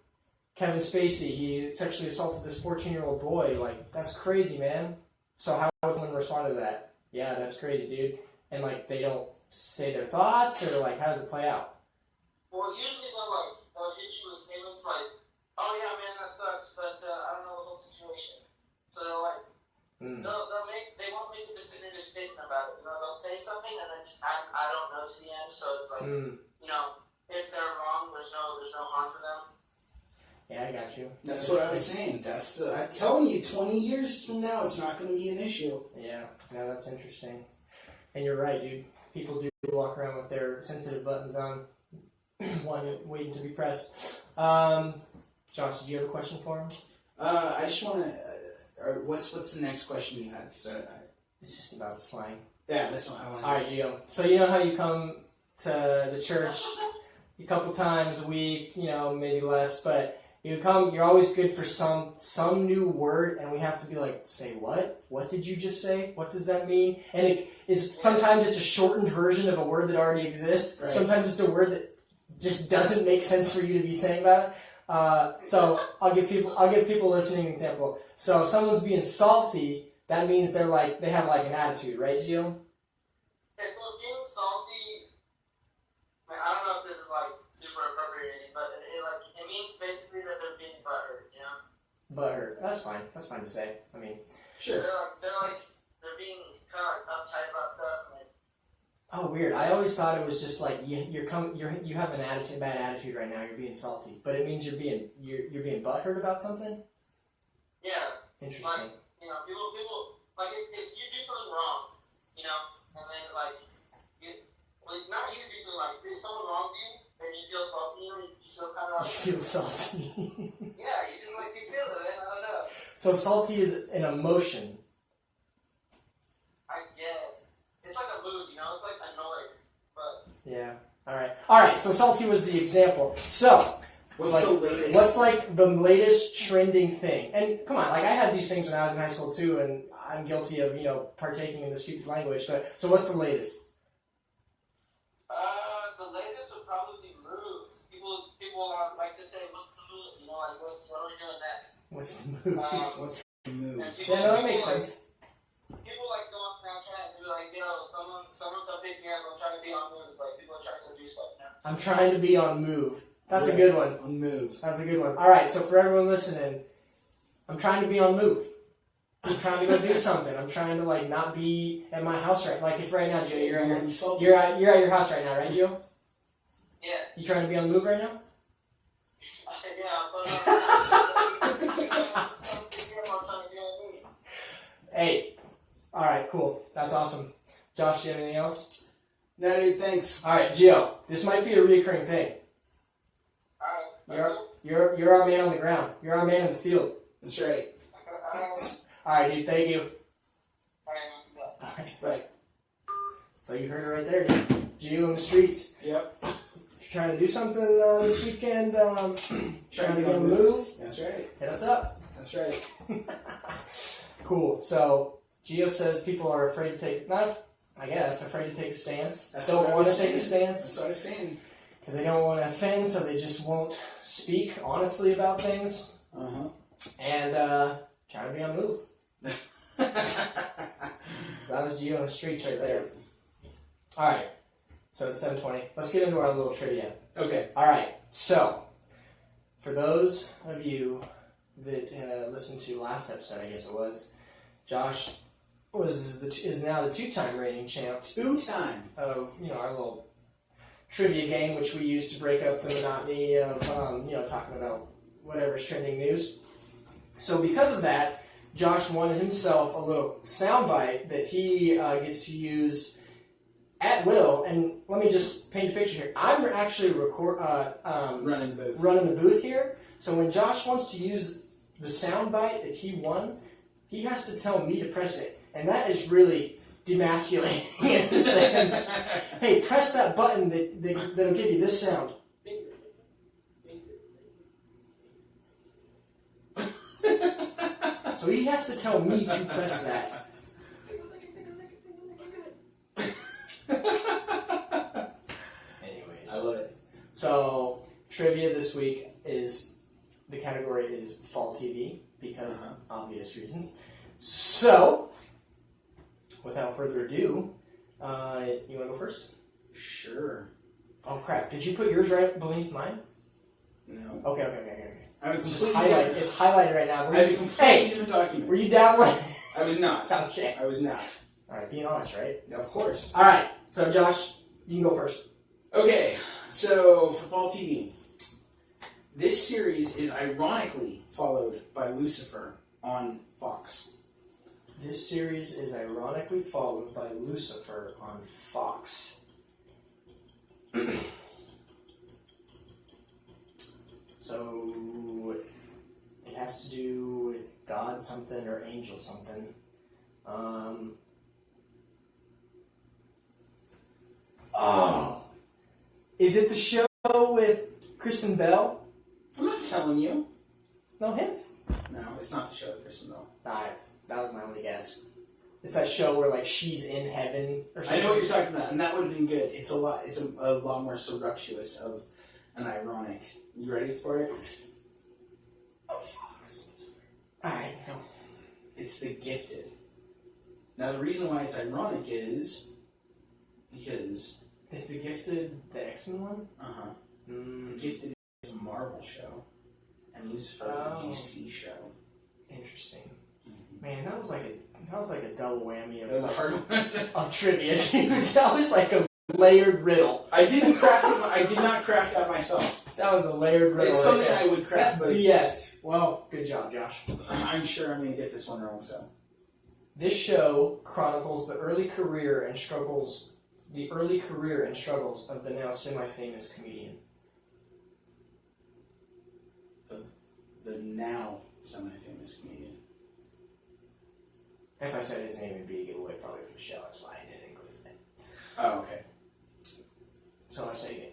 Kevin Spacey? He sexually assaulted this 14-year-old boy. Like, that's crazy, man. So how would someone respond to that? Yeah, that's crazy, dude. And like they don't say their thoughts, or like how does it play out? Well, usually they'll hit you with statements like, "Oh yeah, man, that sucks," but I don't know the whole situation. So they'll like they won't make a definitive statement about it. You know, they'll say something and then just I don't know to the end. So it's like you know, if they're wrong, there's no harm for them. Yeah, I got you. That's what I was saying. I'm telling you, 20 years from now, it's not going to be an issue. Yeah, that's interesting. And you're right, dude. People do walk around with their sensitive buttons on, waiting to be pressed. Josh, did you have a question for him? I just want to. What's the next question you had? Because It's just about slang. yeah, that's what I want. All right, Gio. So you know how you come to the church a couple times a week, you know, maybe less, but you're always good for some new word, and we have to be like, say what? What did you just say? What does that mean? And sometimes it's a shortened version of a word that already exists. Right. Sometimes it's a word that just doesn't make sense for you to be saying about it. So I'll give people listening an example. So if someone's being salty, that means they have like an attitude, right, Gio? If they're being salty, I don't know if this is like super appropriate, but it means basically that they're being butthurt, you know? Butthurt. That's fine. That's fine to say. I mean, Sure. They're being kind of like uptight about stuff. Like, oh, weird. I always thought it was just like you have a bad attitude right now. You're being salty, but it means you're being butthurt about something. yeah. Interesting. Like, you know, people like if you do something wrong, you know, and then not you do something like if someone wrongs you, then you feel salty, or you feel kind of You feel salty. yeah, you just like you feel it. I don't know. So salty is an emotion. I guess it's like a mood, you know. It's like annoyed, but Yeah. All right. So salty was the example. So What's the latest? What's like the latest trending thing? And come on, like I had these things when I was in high school too, and I'm guilty of partaking in the stupid language. But so what's the latest? the latest would probably be moves. People like to say, "What's the move?" You know, like what are we doing next? What's the move? What's the move? And people, Yeah, no, that makes people, sense. People like go on Snapchat and be like, "Yo, someone come pick me up. I'm trying to be on moves." Like people are trying to do stuff now. I'm trying to be on move. That's a good one. On move. That's a good one. All right, so for everyone listening, I'm trying to be on move. I'm trying to go do something. I'm trying to like not be at my house like if right now, Joe, you're at your house right now, right, Joe? Yeah. You trying to be on the move right now? Yeah, but I'm trying to be on move. Hey, all right, cool. That's awesome. Josh, do you have anything else? No, dude, thanks. All right, Gio, this might be a recurring thing. You're our man on the ground. You're our man in the field. That's right. All right, dude. Thank you. All right. by. Right. So you heard it right there, dude. Gio in the streets. Yep. If you're trying to do something this weekend, trying to get a move, That's right. hit us up. That's right. Cool. So Gio says people are afraid to take, afraid to take a stance. That's Don't what I want to was take a saying. stance. That's what I was saying. Because they don't want to offend, so they just won't speak honestly about things. Uh-huh. And trying to be on the move. So that was Gio on the streets right there. Alright, so it's 7:20. Let's get into our little trivia. Okay. Alright, so for those of you that listened to last episode, I guess it was, Josh is now the two-time reigning champ. Two-time. Of, our little trivia game, which we use to break up the monotony of, talking about whatever's trending news. So because of that, Josh won himself a little soundbite that he gets to use at will. And let me just paint a picture here. I'm actually running the booth here. So when Josh wants to use the soundbite that he won, he has to tell me to press it. And that is really demasculating in a sense. Hey, press that button that'll give you this sound. So he has to tell me to press that. Anyways. I love it. So, trivia this week is, the category is Fall TV, because obvious reasons. So, without further ado, you want to go first? Sure. Oh crap, did you put yours right beneath mine? No. Okay. It's It's highlighted right now. I have a completely different document. Were you downloading? I was not. Okay. I was not. Alright, being honest, right? Of course. Alright, so Josh, you can go first. Okay, so for Fall TV, this series is ironically followed by Lucifer on Fox. This series is ironically followed by Lucifer on Fox. So, it has to do with God something or angel something. Is it the show with Kristen Bell? I'm not telling you. No hints? No, it's not the show with Kristen Bell. Alright, that was my only guess. It's that show where, like, she's in heaven or something. I know what you're talking about, and that would have been good. It's a lot more seductious of an ironic. You ready for it? Oh, Fox. Alright, go. It's The Gifted. Now, the reason why it's ironic is because... Is The Gifted the X-Men one? Uh-huh. Mm. The Gifted is a Marvel show, and Lucifer is a DC show. Interesting. Man, that was like a double whammy of, That was a hard one. of trivia. That was like a layered riddle. I didn't craft it. I did not craft that myself. That was a layered riddle. It's something I would craft, but BS. Well, good job, Josh. I'm sure I'm going to get this one wrong. So This show chronicles the early career and struggles of the now semi-famous comedian. The now semi-famous comedian. If I said his name, it'd be a giveaway probably for the show. That's why I didn't include his name. Oh, okay. So I say again.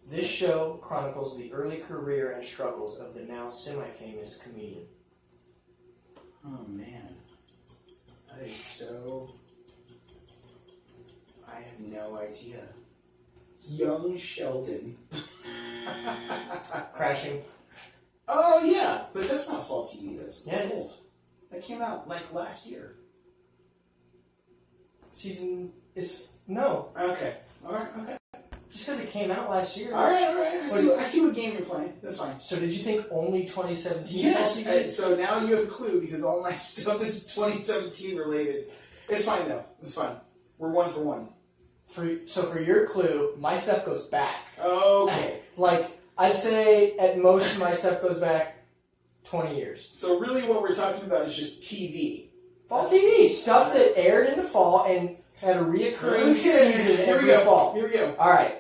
This show chronicles the early career and struggles of the now semi-famous comedian. Oh man, that is so. I have no idea. Young Sheldon. Crashing. Oh yeah, but that's not Fall TV. That's it old. is. That came out like last year. Season is no. Okay. All right. Okay. Just because it came out last year. All right. I see what game you're playing. That's fine. So did you think only 2017? Yes. So now you have a clue because all my stuff is 2017 related. It's fine though. It's fine. We're 1 for 1. So for your clue, my stuff goes back. Okay. Like I'd say at most my stuff goes back 20 years. So really, what we're talking about is just TV. Fall TV stuff that aired in the fall and had a reoccurring season Here every we go. fall. Here we go. All right.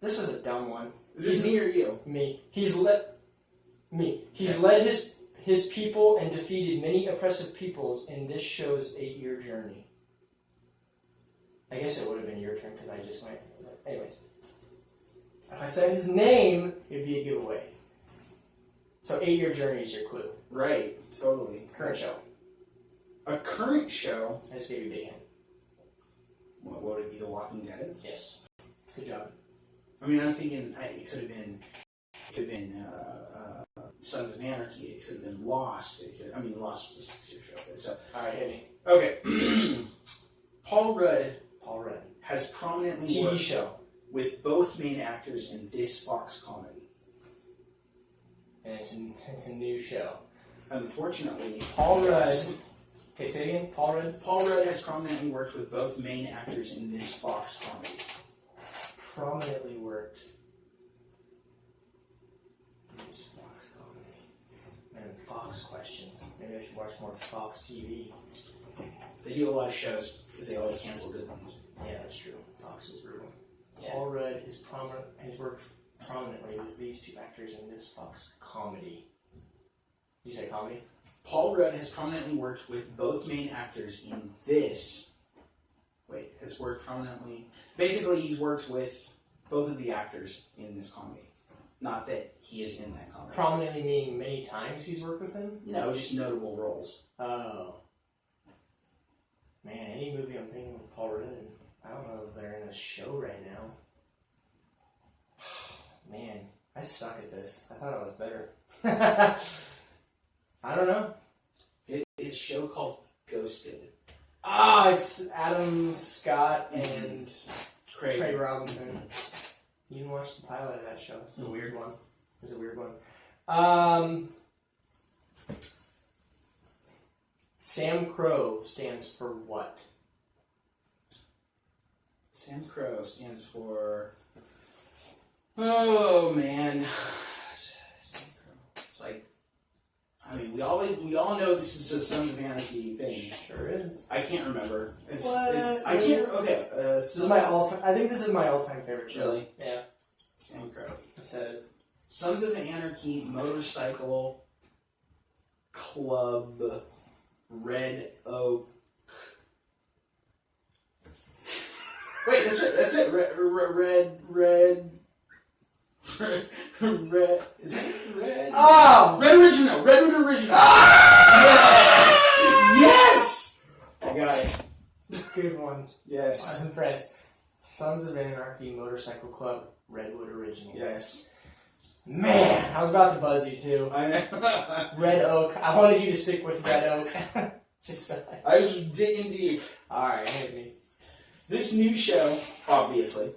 This was a dumb one. Is this me or you? Me. He's led his people and defeated many oppressive peoples in this show's 8-year journey. I guess it would have been your turn because I just went. Anyways. If I said his name, it'd be a giveaway. So 8-Year Journey is your clue. Right, totally. Current show. A current show? I just gave you a big hint. What would it be, The Walking Dead? Yes. Good job. I mean, I'm thinking it could have been Sons of Anarchy. It could have been Lost. Lost was a 6-year show. So, all right, hit me. Okay. Paul Rudd has prominently TV worked show. with both main actors in this Fox comedy. And it's a new show. Unfortunately, Paul Rudd. Okay, say it again. Paul Rudd. Paul Rudd has prominently worked with both main actors in this Fox comedy. Prominently worked. This Fox comedy. Man, Fox questions. Maybe I should watch more Fox TV. They do a lot of shows because they always cancel good ones. Yeah, that's true. Fox is brutal. Yeah. Paul Rudd is prominent. Has worked prominently with these two actors in this Fox comedy. Did you say comedy? Paul Rudd has prominently worked with both main actors in this. Has worked prominently. Basically, he's worked with both of the actors in this comedy. Not that he is in that comedy. Prominently meaning many times he's worked with him? No, just notable roles. Oh. Man, any movie I'm thinking with Paul Rudd, I don't know if they're in a show right now. Man, I suck at this. I thought I was better. I don't know. It's a show called Ghosted. It's Adam Scott and Craig Robinson. You didn't watch the pilot of that show. It's a weird one. It's a weird one. Sam Crow stands for what? Sam Crow stands for... Oh, man. Sam Crow. It's like... we all know this is a Sons of Anarchy thing. Sure is. I can't remember. I can't... Okay. This is my all-time... I think this is my all-time favorite show. Really? Yeah. Sam Crow. I said it. Sons of Anarchy Motorcycle Club Red Oak. Wait, that's it. Red. Is that red? Oh! Redwood Original. Ah! Yes! I got it. Good one. Yes. I'm impressed. Sons of Anarchy Motorcycle Club Redwood Original. Yes. Man, I was about to buzz you too. I know. Red Oak. I wanted you to stick with Red Oak. Just so I was digging deep. Alright, hit me. This new show, obviously,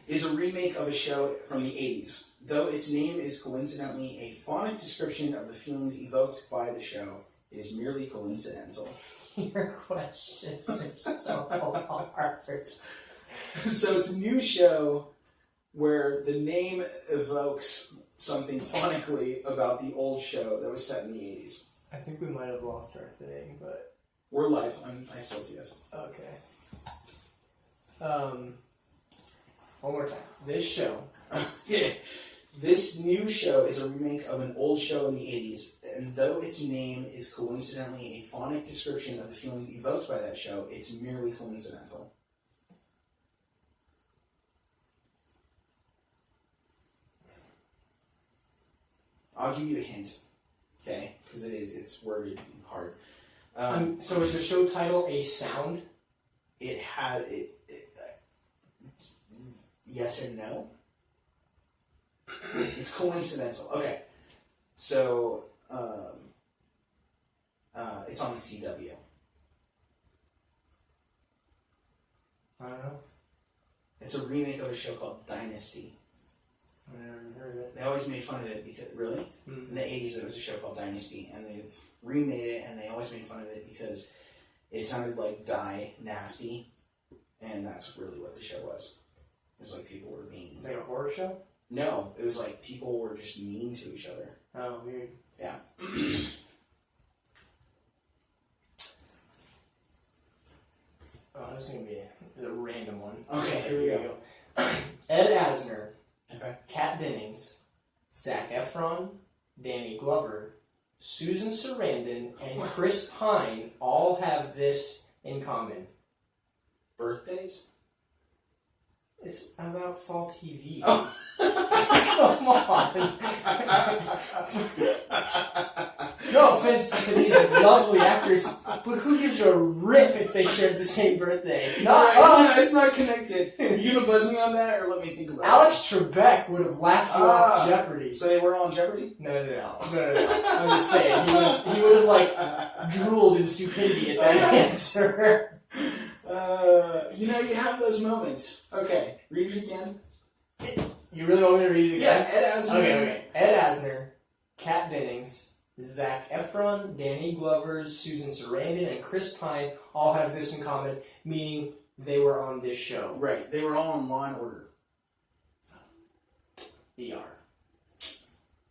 is a remake of a show from the 80s, though its name is coincidentally a phonic description of the feelings evoked by the show. It is merely coincidental. Your questions are so hard. So it's a new show where the name evokes something phonically about the old show that was set in the 80s. I think we might have lost our thing, but... We're live. I still see us. Okay. One more time. This show. Yeah. This new show is a remake of an old show in the 80s, and though its name is coincidentally a phonic description of the feelings evoked by that show, it's merely coincidental. I'll give you a hint, okay? Because it's worded hard. So is the show title a sound? It has yes and no. It's coincidental. Okay, so it's on the CW. I don't know. It's a remake of a show called Dynasty. I never heard of it. They always made fun of it because in the 80s there was a show called Dynasty, and they remade it, and they always made fun of it because it sounded like Die Nasty, and that's really what the show was. It was like people were mean. It's like a horror show? No, it was like people were just mean to each other. Oh, weird. Yeah. Oh, this is going to be a random one. Okay, here we go. Ed Asner, Okay. Kat Dennings, Zac Efron, Danny Glover, Susan Sarandon, and Chris Pine all have this in common. Birthdays? It's about fall TV. Oh. Come on. No offense to these lovely actors, but who gives a rip if they share the same birthday? Not us. It's not connected. You gonna buzz me on that, or let me think about Alex Trebek would have laughed you off Jeopardy. it? So they were all on Jeopardy? No. I'm just saying, he would have like drooled in stupidity at that answer. You have those moments. Okay, read it again. You really want me to read it again? Yeah, Ed Asner. Okay. Ed Asner, Kat Dennings, Zac Efron, Danny Glover, Susan Sarandon, and Chris Pine all have this in common, meaning they were on this show. Right, they were all on Law and Order. ER.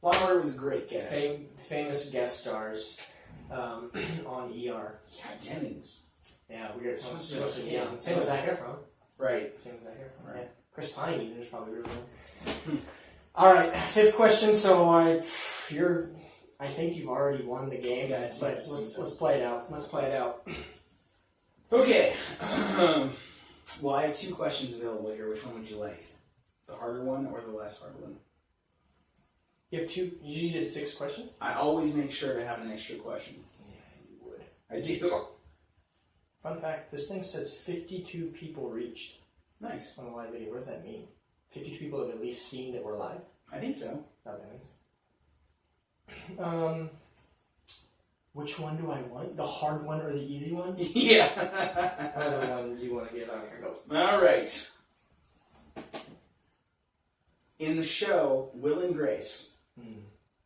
Law and Order was a great guess. Famous guest stars on ER. Kat Dennings. Yeah, weird. Same with Yeah. Zac Efron. Right. Same with Zac Efron. Right. Yeah. Chris Pine even is probably really good. All right, fifth question. So I think you've already won the game, Yes, but yes. let's play it out. Let's play it out. Okay. Well, I have two questions available here. Which one would you like? The harder one or the less hard one? You have two. You did 6 questions. I always make sure to have an extra question. Yeah, you would. I do. Fun fact: this thing says 52 people reached Nice. on the live video. What does that mean? 52 people have at least seen that we're live. I think so. That means. Which one do I want? The hard one or the easy one? Yeah. Whatever one you want to give. Okay, go. All right. In the show Will and Grace,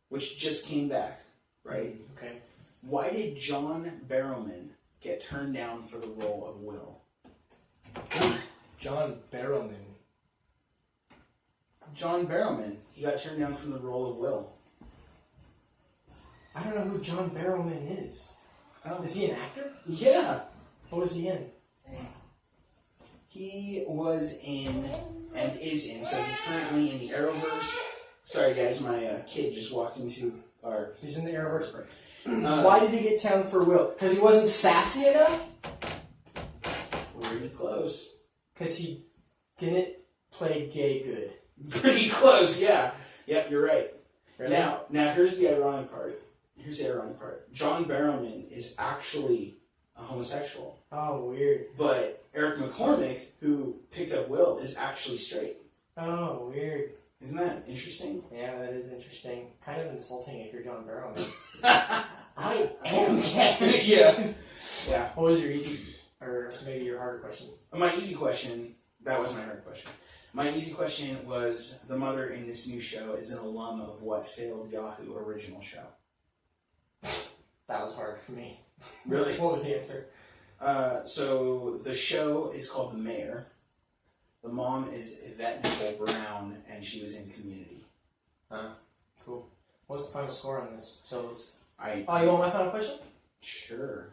which just came back, right? Okay. Why did John Barrowman get turned down for the role of Will? John Barrowman. John Barrowman. He got turned down from the role of Will. I don't know who John Barrowman is. Oh. Is he an actor? Yeah. What was he in? He was in and is in. So he's currently in the Arrowverse. Sorry, guys. My kid just walked into our... He's in the Arrowverse. Why did he get down for Will? Because he wasn't sassy enough? Pretty close. Because he didn't play gay good. Pretty close, yeah. Yep, you're right. Really? Now here's the ironic part. John Barrowman is actually a homosexual. Oh, weird. But Eric McCormick, who picked up Will, is actually straight. Oh, weird. Isn't that interesting? Yeah, that is interesting. Kind of insulting if you're John Barrowman. I am gay. Yeah. What was your easy, or maybe your harder question? My easy question, that was my hard question. My easy question was, the mother in this new show is an alum of what failed Yahoo original show? That was hard for me. Really? What was the answer? So the show is called The Mayor. The mom is Yvette Nicole Brown, and she was in Community. Cool. What's the final score on this? So let's... You want my final question? Sure.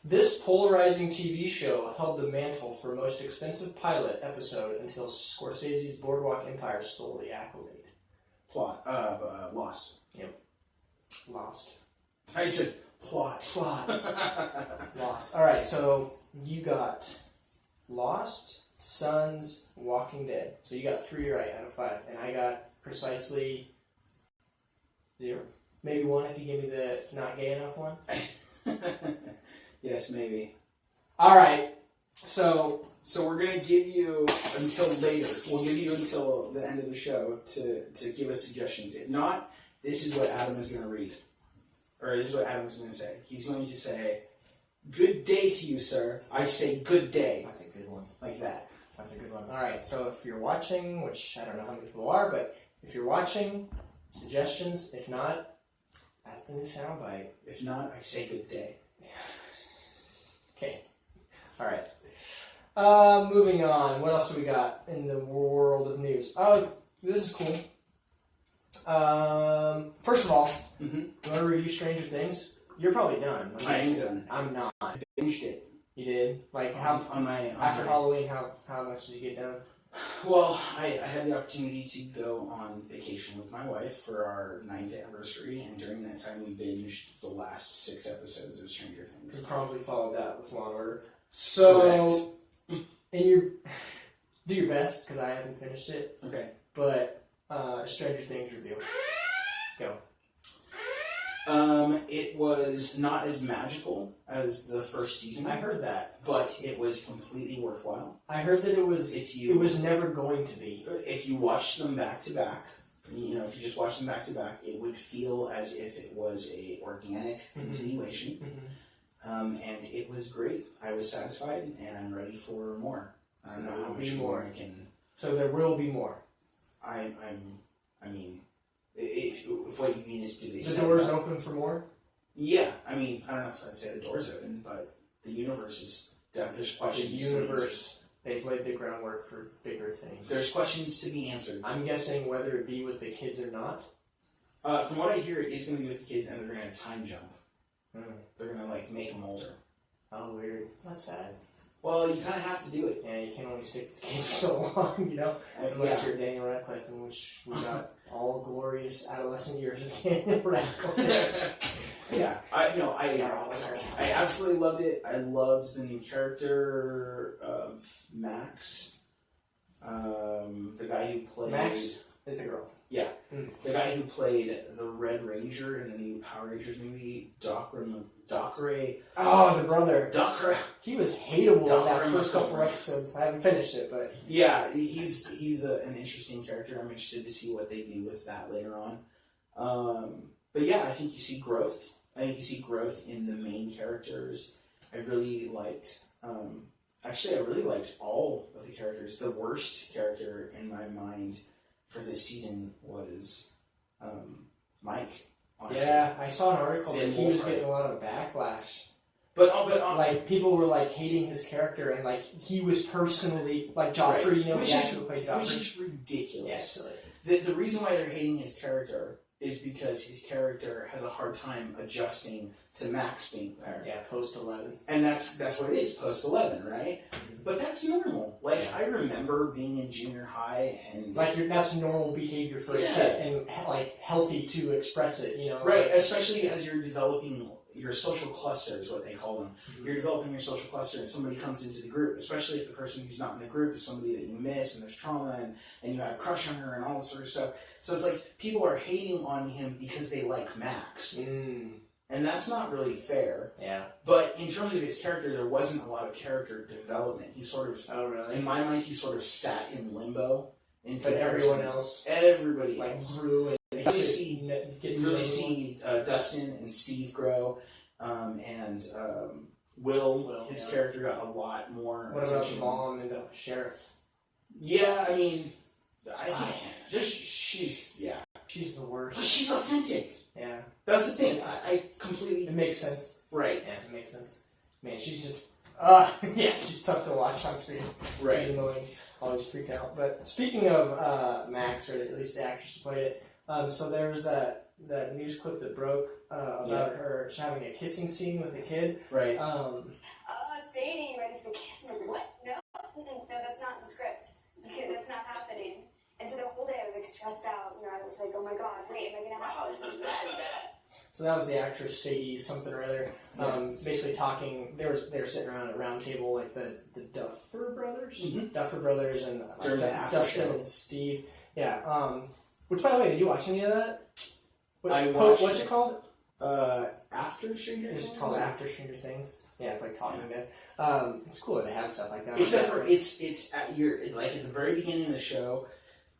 This polarizing TV show held the mantle for most expensive pilot episode until Scorsese's Boardwalk Empire stole the accolade. Lost. Yep. Lost. I said plot. Lost. Alright, so you got Lost, Sons, Walking Dead. So you got 3 right out of 5. And I got precisely 0. Maybe 1 if you give me the not gay enough one. Yes, maybe. Alright, so we're going to give you until later. We'll give you until the end of the show to give us suggestions. If not, this is what Adam is going to read. Or this is what Adam's going to say. He's going to say, "Good day to you, sir." I say, "Good day." that's a good one. Like that. That's a good one. Alright, so if you're watching, which I don't know how many people are, but if you're watching, suggestions. If not, that's the new soundbite. If not, I say good day. Okay. Alright. Moving on. What else do we got in the world of news? Oh, this is cool. First of all, you want to review Stranger Things? You're probably done. I am done. I'm not. I binged it. You did? Like, after Halloween, how much did you get done? Well, I had the opportunity to go on vacation with my wife for our 9th anniversary, and during that time we binged the last 6 episodes of Stranger Things. You probably followed that with Law and Order. So, Correct. in your... Do your best, because I haven't finished it. Okay. But Stranger Things review. Go. It was not as magical as the first season. I heard that. But it was completely worthwhile. I heard that it was never going to be. If you watch them back to back, you know, if you just watch them back to back, it would feel as if it was a organic continuation. Mm-hmm. And it was great. I was satisfied, and I'm ready for more. I don't know how much more I can. So there will be more. I mean, if what you mean is, do they? The door's open for more. Yeah, I mean, I don't know if I'd say the door's open, but the universe is. There's questions. The universe. They've laid the groundwork for bigger things. There's questions to be answered. I'm guessing whether it be with the kids or not. From what I hear, it is going to be with the kids, and they're going to time jump. They're going to make them older. Oh, weird. That's sad. Well, you kind of have to do it. Yeah, you can only stick with the kids for so long, you know? Unless you're Daniel Radcliffe, in which we got all glorious adolescent years of Daniel Radcliffe. Yeah, I absolutely loved it. I loved the new character of Max. The guy who played... Max is the girl. Yeah. The guy who played the Red Ranger in the new Power Rangers movie, Dockeray. Oh, the brother. Dockeray. He was hateable in that first couple episodes. I haven't finished it, but... Yeah, he's an interesting character. I'm interested to see what they do with that later on. But yeah, I think you see growth. I think you see growth in the main characters. I really liked... actually, I really liked all of the characters. The worst character in my mind for this season was Mike. Honestly. Yeah, I saw an article that he was getting a lot of backlash. But people were hating his character, and he was personally Joffrey, right. You know, the actor who played Joffrey, which is ridiculous. Yeah, silly. The reason why they're hating his character is because his character has a hard time adjusting to Max being there. Yeah, post 11. And that's what it is, post 11, right? Mm-hmm. But that's normal. I remember being in junior high and... that's normal behavior for a kid, and, healthy to express it, you know? Right, especially as you're developing your social cluster is what they call them. Mm-hmm. You're developing your social cluster and somebody comes into the group, especially if the person who's not in the group is somebody that you miss and there's trauma and you had a crush on her and all this sort of stuff. So it's people are hating on him because they like Max. And that's not really fair. Yeah. But in terms of his character, there wasn't a lot of character development. He sort of... Oh, really? In my mind, he sort of sat in limbo. But everyone else... Everybody grew and... You really see Dustin and Steve grow, and Will his character got a lot more What about the mom and the sheriff? Yeah, I mean... I think she's the worst. But she's authentic. Yeah. That's the thing. I completely... It makes sense. Right. Yeah, it makes sense. Man, she's just... she's tough to watch on screen. Right. She's annoying. Always freak out. But speaking of Max, or at least the actress who played it, so there was that news clip that broke about her having a kissing scene with a kid. Right. Sadie, ready for the kiss? And I'm like, what? No, that's not in the script. That's not happening. And so the whole day I was stressed out. You know, I was like, oh my god, wait, am I gonna have So that was the actress Sadie something or other, basically talking. They were sitting around at a round table, the Duffer Brothers, and Dustin and Steve. Yeah. Which, by the way, did you watch any of that? What's it called? After Stranger Things. It's called After Stranger Things. Yeah, it's Talking Dead. It's cool that they have stuff like that. Except for it's at at the very beginning of the show.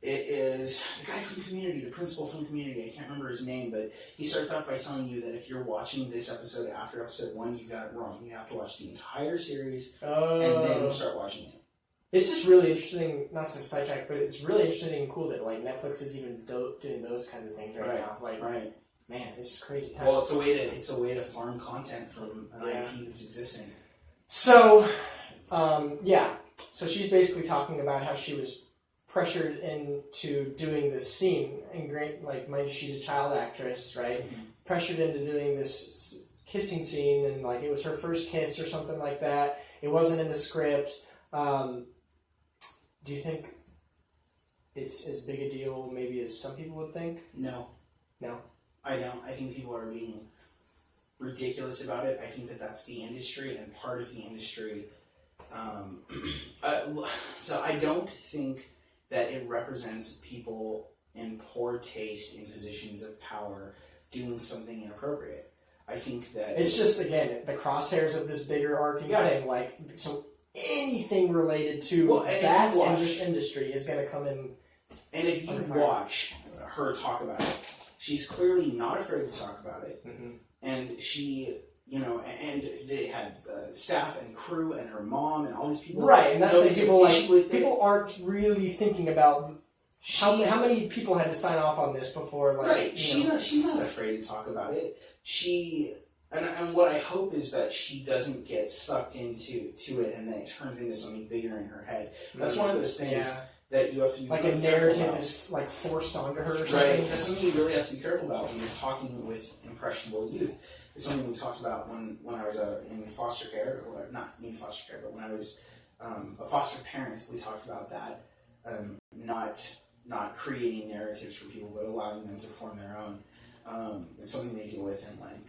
It is the guy from Community, the principal from Community. I can't remember his name, but he starts off by telling you that if you're watching this episode after episode 1, you got it wrong. You have to watch the entire series and then start watching it. It's just really interesting, not to sidetrack, but it's really interesting and cool that Netflix is even doing those kinds of things right now. Right. Man, this is crazy time. Well, it's a way to farm content from an IP that's existing. So, so she's basically talking about how she was pressured into doing this scene, and mind you, she's a child actress, right? Mm-hmm. Pressured into doing this kissing scene, and it was her first kiss or something like that. It wasn't in the script. Do you think it's as big a deal maybe as some people would think? No. I don't. I think people are being ridiculous about it. I think that's the industry, and part of the industry So I don't think that it represents people in poor taste in positions of power doing something inappropriate. I think that it's just, again, the crosshairs of this bigger arcing thing. Like, so anything related to that and this industry is going to come in. And if you watch her talk about it, she's clearly not afraid to talk about it. Mm-hmm. And she, and they had staff and crew and her mom and all these people. Right, and that's the thing. People it. aren't really thinking about how many people had to sign off on this before. Like, right, she's not afraid to talk about it. And what I hope is that she doesn't get sucked into it, and then it turns into something bigger in her head. That's one of those things that you have to be like, a narrative is like forced onto her or something. Right, that's something you really have to be careful about when you're talking with impressionable youth. It's something we talked about when I was in foster care, or not in foster care, but when I was a foster parent. We talked about that, not creating narratives for people, but allowing them to form their own. It's something they deal with in like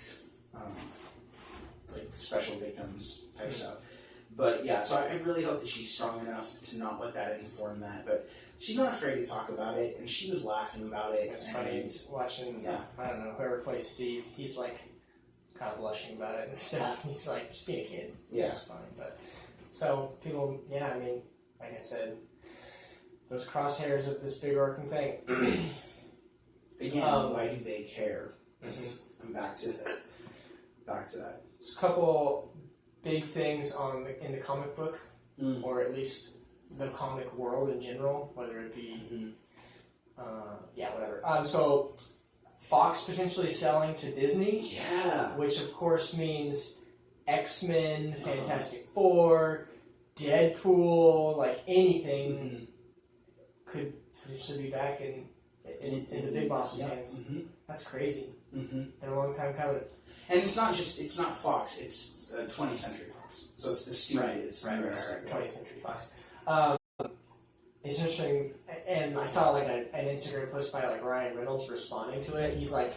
special victims type stuff. But yeah, so I really hope that she's strong enough to not let that inform that. But she's not afraid to talk about it, and she was laughing about it. It's funny watching. I don't know, whoever plays Steve. He's like kind of blushing about it and stuff. He's like, just being a kid. Yeah, it's fine. But so people, I mean, like I said, those crosshairs of this big arcing thing. Again, why do they care? I'm back to that. There's a couple big things in the comic book, or at least the comic world in general, whether it be, whatever. So Fox potentially selling to Disney, which of course means X-Men, Fantastic Four, Deadpool, like anything could potentially be back in the big boss's hands. That's crazy. Been a long time coming. And it's not Fox, it's 20th Century Fox. So it's the studio. Right. 20th Century Fox. It's interesting, and I saw like an Instagram post by like Ryan Reynolds responding to it. He's like,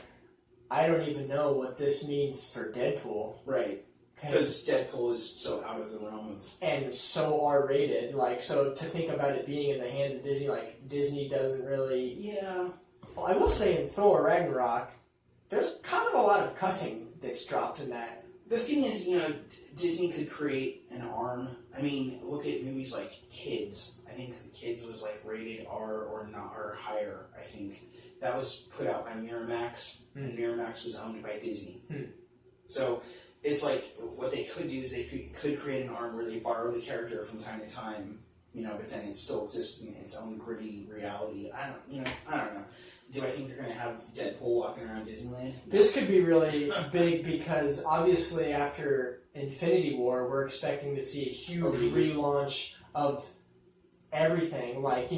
I don't even know what this means for Deadpool. Right. Because Deadpool is so out of the realm of... And so R-rated. Like, so to think about it being in the hands of Disney, like, Disney doesn't really... Yeah. Well, I will say in Thor Ragnarok, there's kind of a lot of cussing that's dropped in that. The thing is, Disney could create an arm. I mean, look at movies like Kids. I think Kids was like rated R or not, or higher, I think. That was put out by Miramax, and Miramax was owned by Disney. So it's like, what they could do is they could create an arm where they borrow the character from time to time, but then it still exists in its own gritty reality. I don't know. Do I think they're going to have Deadpool walking around Disneyland? This could be really big because obviously after Infinity War, we're expecting to see a huge relaunch of everything. Like,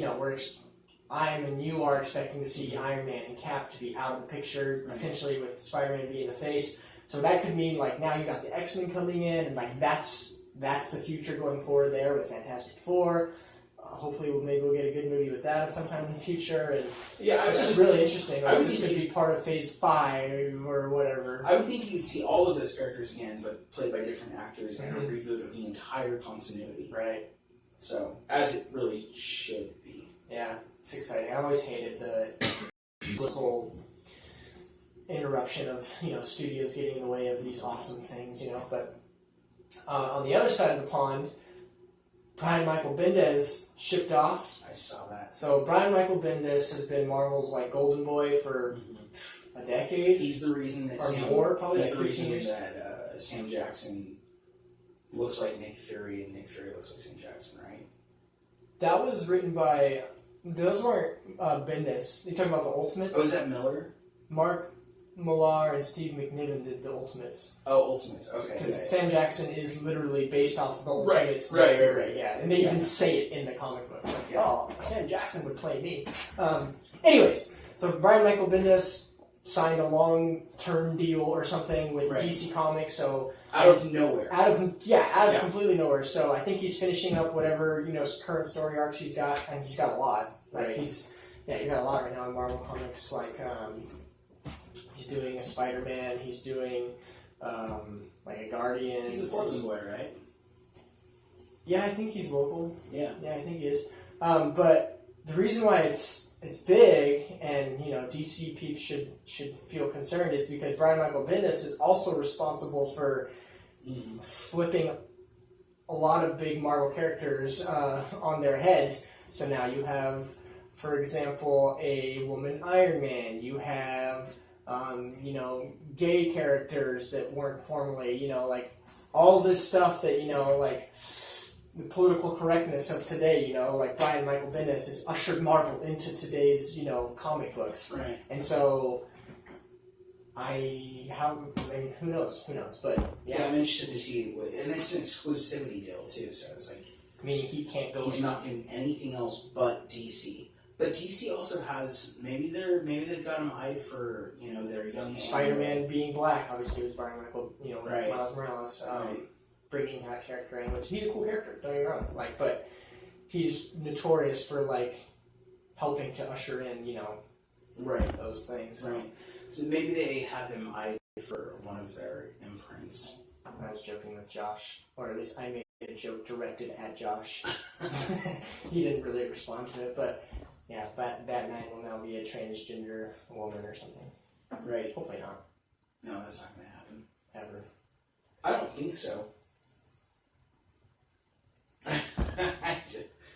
I and you are expecting to see Iron Man and Cap to be out of the picture, potentially with Spider-Man being the face. So that could mean, like, now you got the X-Men coming in, and like that's the future going forward there with Fantastic Four. Hopefully, maybe we'll get a good movie with that sometime in the future. And it's just really interesting. Like, this could be part of Phase 5 or whatever. I would think you'd see all of those characters again, but played by different actors and a reboot of the entire continuity. Right. So, as it really should be. Yeah, it's exciting. I've always hated this whole interruption of, studios getting in the way of these awesome things, But on the other side of the pond, Brian Michael Bendis shipped off. I saw that. So Brian Michael Bendis has been Marvel's like golden boy for a decade. He's the reason that Sam Jackson looks like Nick Fury and Nick Fury looks like Sam Jackson, right? That was written by... Those weren't Bendis. You're talking about the Ultimates? Oh, is that Miller? Mark Millar and Steve McNiven did the Ultimates. Oh, Ultimates. Okay. Because Sam Jackson is literally based off of the Ultimates. Right. Yeah, and they even say it in the comic book. Like, Sam Jackson would play me. Anyways, so Brian Michael Bendis signed a long-term deal or something with DC Comics. So out of nowhere. Out of completely nowhere. So I think he's finishing up whatever current story arcs he's got, and he's got a lot. Like he's got a lot right now in Marvel Comics. Like he's doing a Spider-Man. He's doing like a Guardians. He's a Portland boy, right? Yeah, I think he's local. Yeah. Yeah, I think he is. But the reason why it's big, and DC peeps should feel concerned, is because Brian Michael Bendis is also responsible for flipping a lot of big Marvel characters on their heads. So now you have, for example, a woman Iron Man. You have, gay characters that weren't formerly, like all this stuff that, like the political correctness of today, like Brian Michael Bendis has ushered Marvel into today's, comic books. Right. And so who knows, but yeah, I'm interested to see and it's an exclusivity deal too, so it's like, meaning he can't go. He's not in anything else but DC. But DC also has maybe they've got him eyed for their young Spider-Man being black. Obviously, it was Brian Michael, with Right. Miles Morales, Right. bringing that character in, which he's a cool character. Don't get me wrong, but he's notorious for helping to usher in right those things. right. So maybe they have him eyed for one of their imprints. I was joking with Josh, or at least I made a joke directed at Josh. He didn't really respond to it, but. Yeah, Batman will now be a transgender woman or something. Right. Hopefully not. No, that's not going to happen. Ever. I don't think so.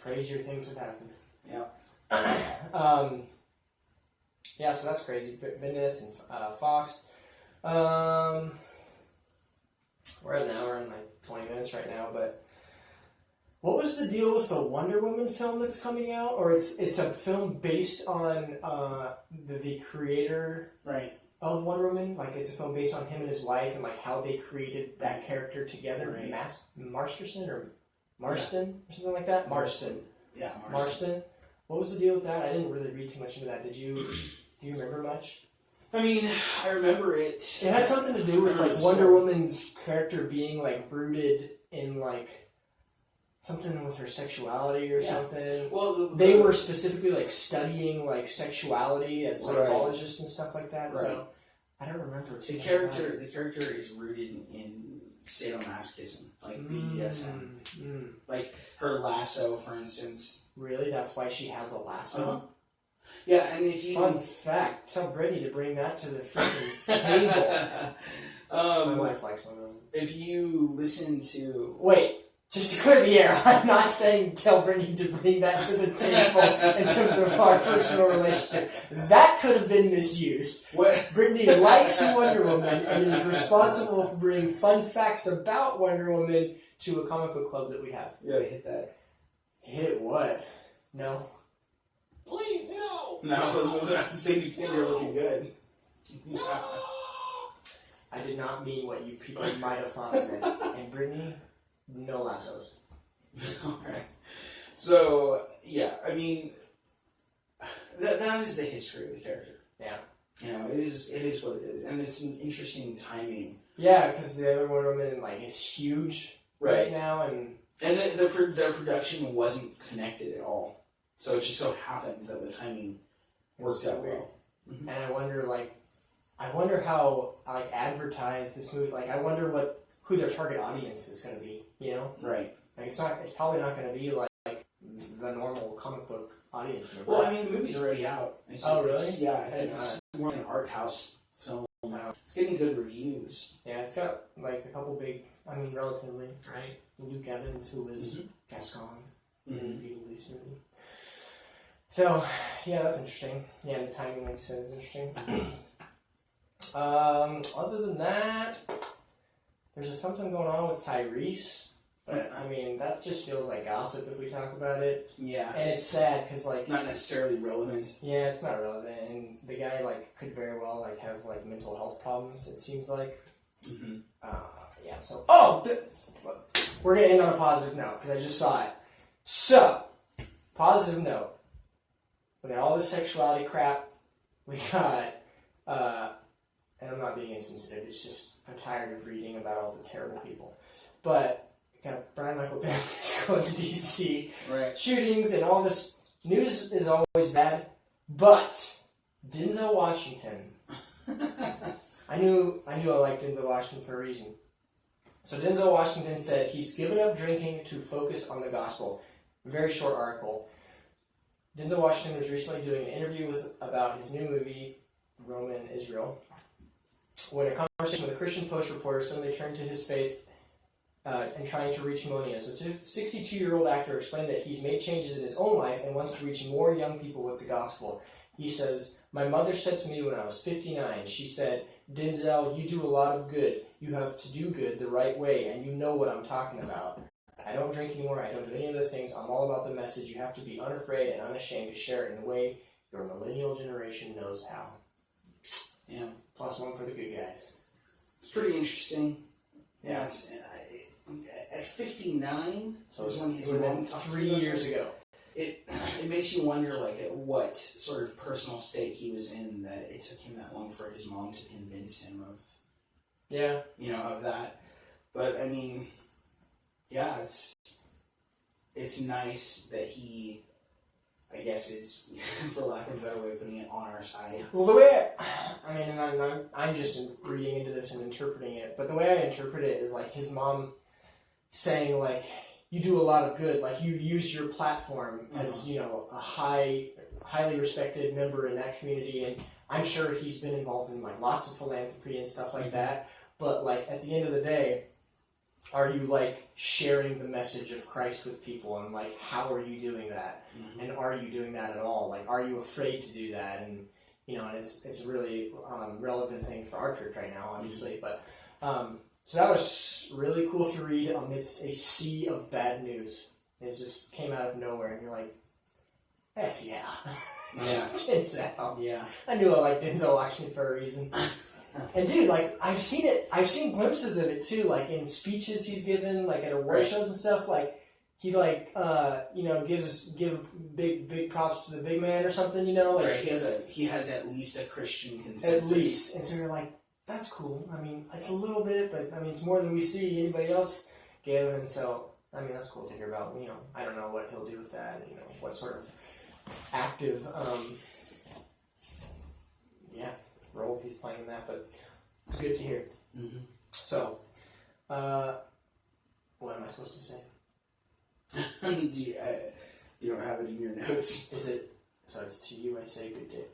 Crazier things have happened. Yeah. Yeah, so that's crazy. Bendis and Fox. We're at an hour and 20 minutes right now, but what was the deal with the Wonder Woman film that's coming out? Or it's a film based on the creator Right. of Wonder Woman? It's a film based on him and his wife and how they created that character together. Right. Marston or something like that? Marston. Yeah, Marston. What was the deal with that? I didn't really read too much into that. Do you remember much? I mean, I remember it. It had something to do with Wonder Woman's character being rooted in something with her sexuality or something. Well, they were specifically studying sexuality as psychologists and stuff like that. Right. So I don't remember too the much character. about it. The character is rooted in sadomasochism, BDSM. Like her lasso, for instance. Really, that's why she has a lasso. Uh-huh. Yeah, and if you fun fact, tell Brittany to bring that to the freaking table. My wife likes one of them. If you listen to Wait. Just to clear the air, I'm not saying tell Brittany to bring that to the table in terms of our personal relationship. That could have been misused. What? Brittany likes Wonder Woman and is responsible for bringing fun facts about Wonder Woman to a comic book club that we have. You gotta hit that. Hit what? No. Please, no! No, I was thinking you're looking good. No! I did not mean what you people might have thought of it. And Brittany... No lassos. Alright. So, yeah, I mean, that is the history of the character. Yeah. It is what it is. And it's an interesting timing. Yeah, because the other Wonder Woman, is huge right now, and the production wasn't connected at all. So it just so happened that the timing worked out well. Mm-hmm. And I wonder how, advertise this movie, I wonder who their target audience is going to be, Right. It's probably not going to be the normal comic book audience member. Well, I mean, the movie's already out. Really? Yeah, I think it's more an art house film now. It's getting good reviews. Yeah, it's got a couple big, relatively, right? Luke Evans, who was Gaston in the Beetlejuice movie. So, yeah, that's interesting. Yeah, the timing, like I said, is interesting. Other than that, there's something going on with Tyrese. But, that just feels like gossip if we talk about it. Yeah. And it's sad, because, not necessarily relevant. Yeah, it's not relevant. And the guy, could very well, have, mental health problems, it seems like. Mm-hmm. Yeah, so... we're going to end on a positive note, because I just saw it. So, positive note. We got all this sexuality crap. We got... and I'm not being insensitive, it's just... I'm tired of reading about all the terrible people. But... got Brian Michael Bendis going to DC, right? Shootings and all this news is always bad, but Denzel Washington. I knew I liked Denzel Washington for a reason. So Denzel Washington said he's given up drinking to focus on the gospel. Very short article. Denzel Washington was recently doing an interview about his new movie, Roman Israel, when a conversation with a Christian Post reporter suddenly turned to his faith and trying to reach millennials. So the 62-year-old actor explained that he's made changes in his own life and wants to reach more young people with the gospel. He says, "My mother said to me when I was 59, she said, 'Denzel, you do a lot of good. You have to do good the right way, and you know what I'm talking about. I don't drink anymore. I don't do any of those things. I'm all about the message. You have to be unafraid and unashamed to share it in the way your millennial generation knows how.'" Yeah. +1 for the good guys. It's pretty interesting. Yeah, it's, at 59, So is when his it would have mom been talked 3 about years this. ago. It makes you wonder, like, at what sort of personal state he was in that it took him that long for his mom to convince him of, Yeah. of that. But I mean, yeah, it's nice that he, I guess, is, for lack of a better way of putting it, on our side. Well, the way and I'm just reading into this and interpreting it, but the way I interpret it is like his mom saying, like, you do a lot of good, like you use your platform as, a highly respected member in that community, and I'm sure he's been involved in like lots of philanthropy and stuff like that, but like at the end of the day, are you like sharing the message of Christ with people, and like how are you doing that? And are you doing that at all? Like, are you afraid to do that? And and it's a really relevant thing for our church right now, obviously. But so that was really cool to read amidst a sea of bad news. It just came out of nowhere, and you're like, "F yeah, Yeah. Denzel." Yeah. I knew I liked Denzel Washington for a reason. And dude, like I've seen glimpses of it too, like in speeches he's given, like at award shows and stuff. Like he give big props to the big man or something, Like, Right. He has at least a Christian consensus. at least, and so you're like, that's cool. I mean, it's a little bit, but I mean, it's more than we see anybody else give, and so I mean, that's cool to hear about. I don't know what he'll do with that. What sort of active role he's playing in that, but it's good to hear. Mm-hmm. So, what am I supposed to say? You don't have it in your notes. Is it? So it's to you I say good day.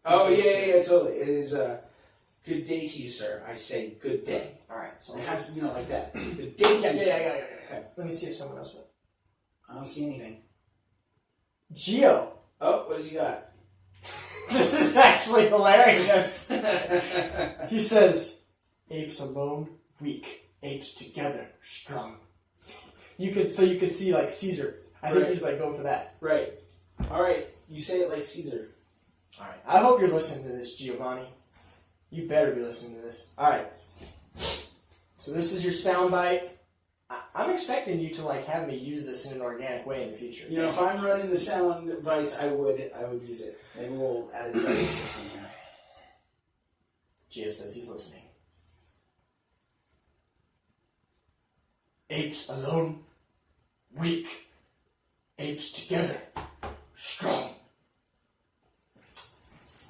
Yeah, totally. It is good day to you, sir. I say good day. All right. So it has to be like that. Good day to you, sir. Yeah, I got it. Okay. Let me see if someone else will. I don't see anything. Gio. Oh, what does he got? This is actually hilarious. He says, "Apes alone, weak. Apes together, strong." You could see like Caesar. I think he's like going for that. Right. All right. You say it like Caesar. All right. I hope you're listening to this, Giovanni. You better be listening to this. All right. So this is your soundbite. I'm expecting you to like have me use this in an organic way in the future. If I'm running the sound bites, I would use it. Maybe we'll add a system here. Gio says he's listening. Apes alone, weak. Apes together, strong.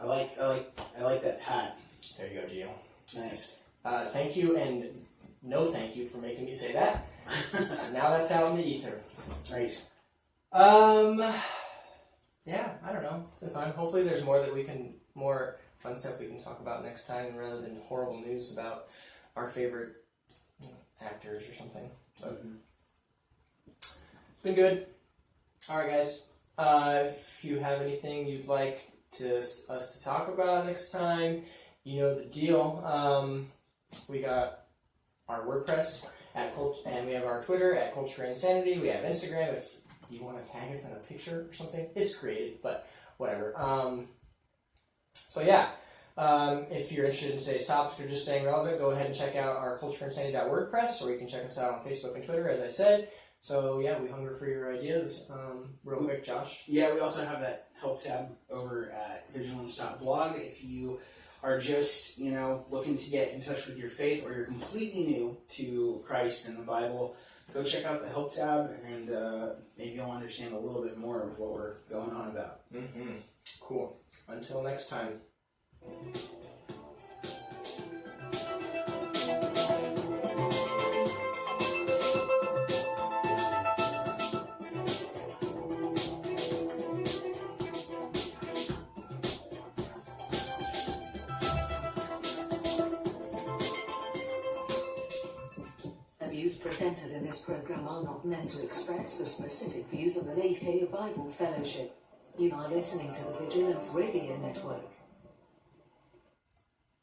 I like that hat. There you go, Gio. Nice. Thank you, and no thank you for making me say that. So now that's out in the ether. Nice. Yeah, I don't know. It's been fun. Hopefully there's more fun stuff we can talk about next time rather than horrible news about our favorite actors or something. But it's been good. Alright, guys. If you have anything you'd like us to talk about next time, you know the deal. We got our WordPress and we have our Twitter at Culture Insanity. We have Instagram if you want to tag us in a picture or something. It's created, but whatever. So yeah, if you're interested in today's topic or just staying relevant, go ahead and check out our cultureinsanity.wordpress, or you can check us out on Facebook and Twitter, as I said. So yeah, we hunger for your ideas. Real quick, Josh. Yeah, we also have that help tab over at vigilance.blog. If you are just, looking to get in touch with your faith, or you're completely new to Christ and the Bible, go check out the help tab, and maybe you'll understand a little bit more of what we're going on about. Cool. Until next time. views presented in this program are not meant to express the specific views of the Late Day Bible Fellowship. You are listening to the Vigilance Radio Network.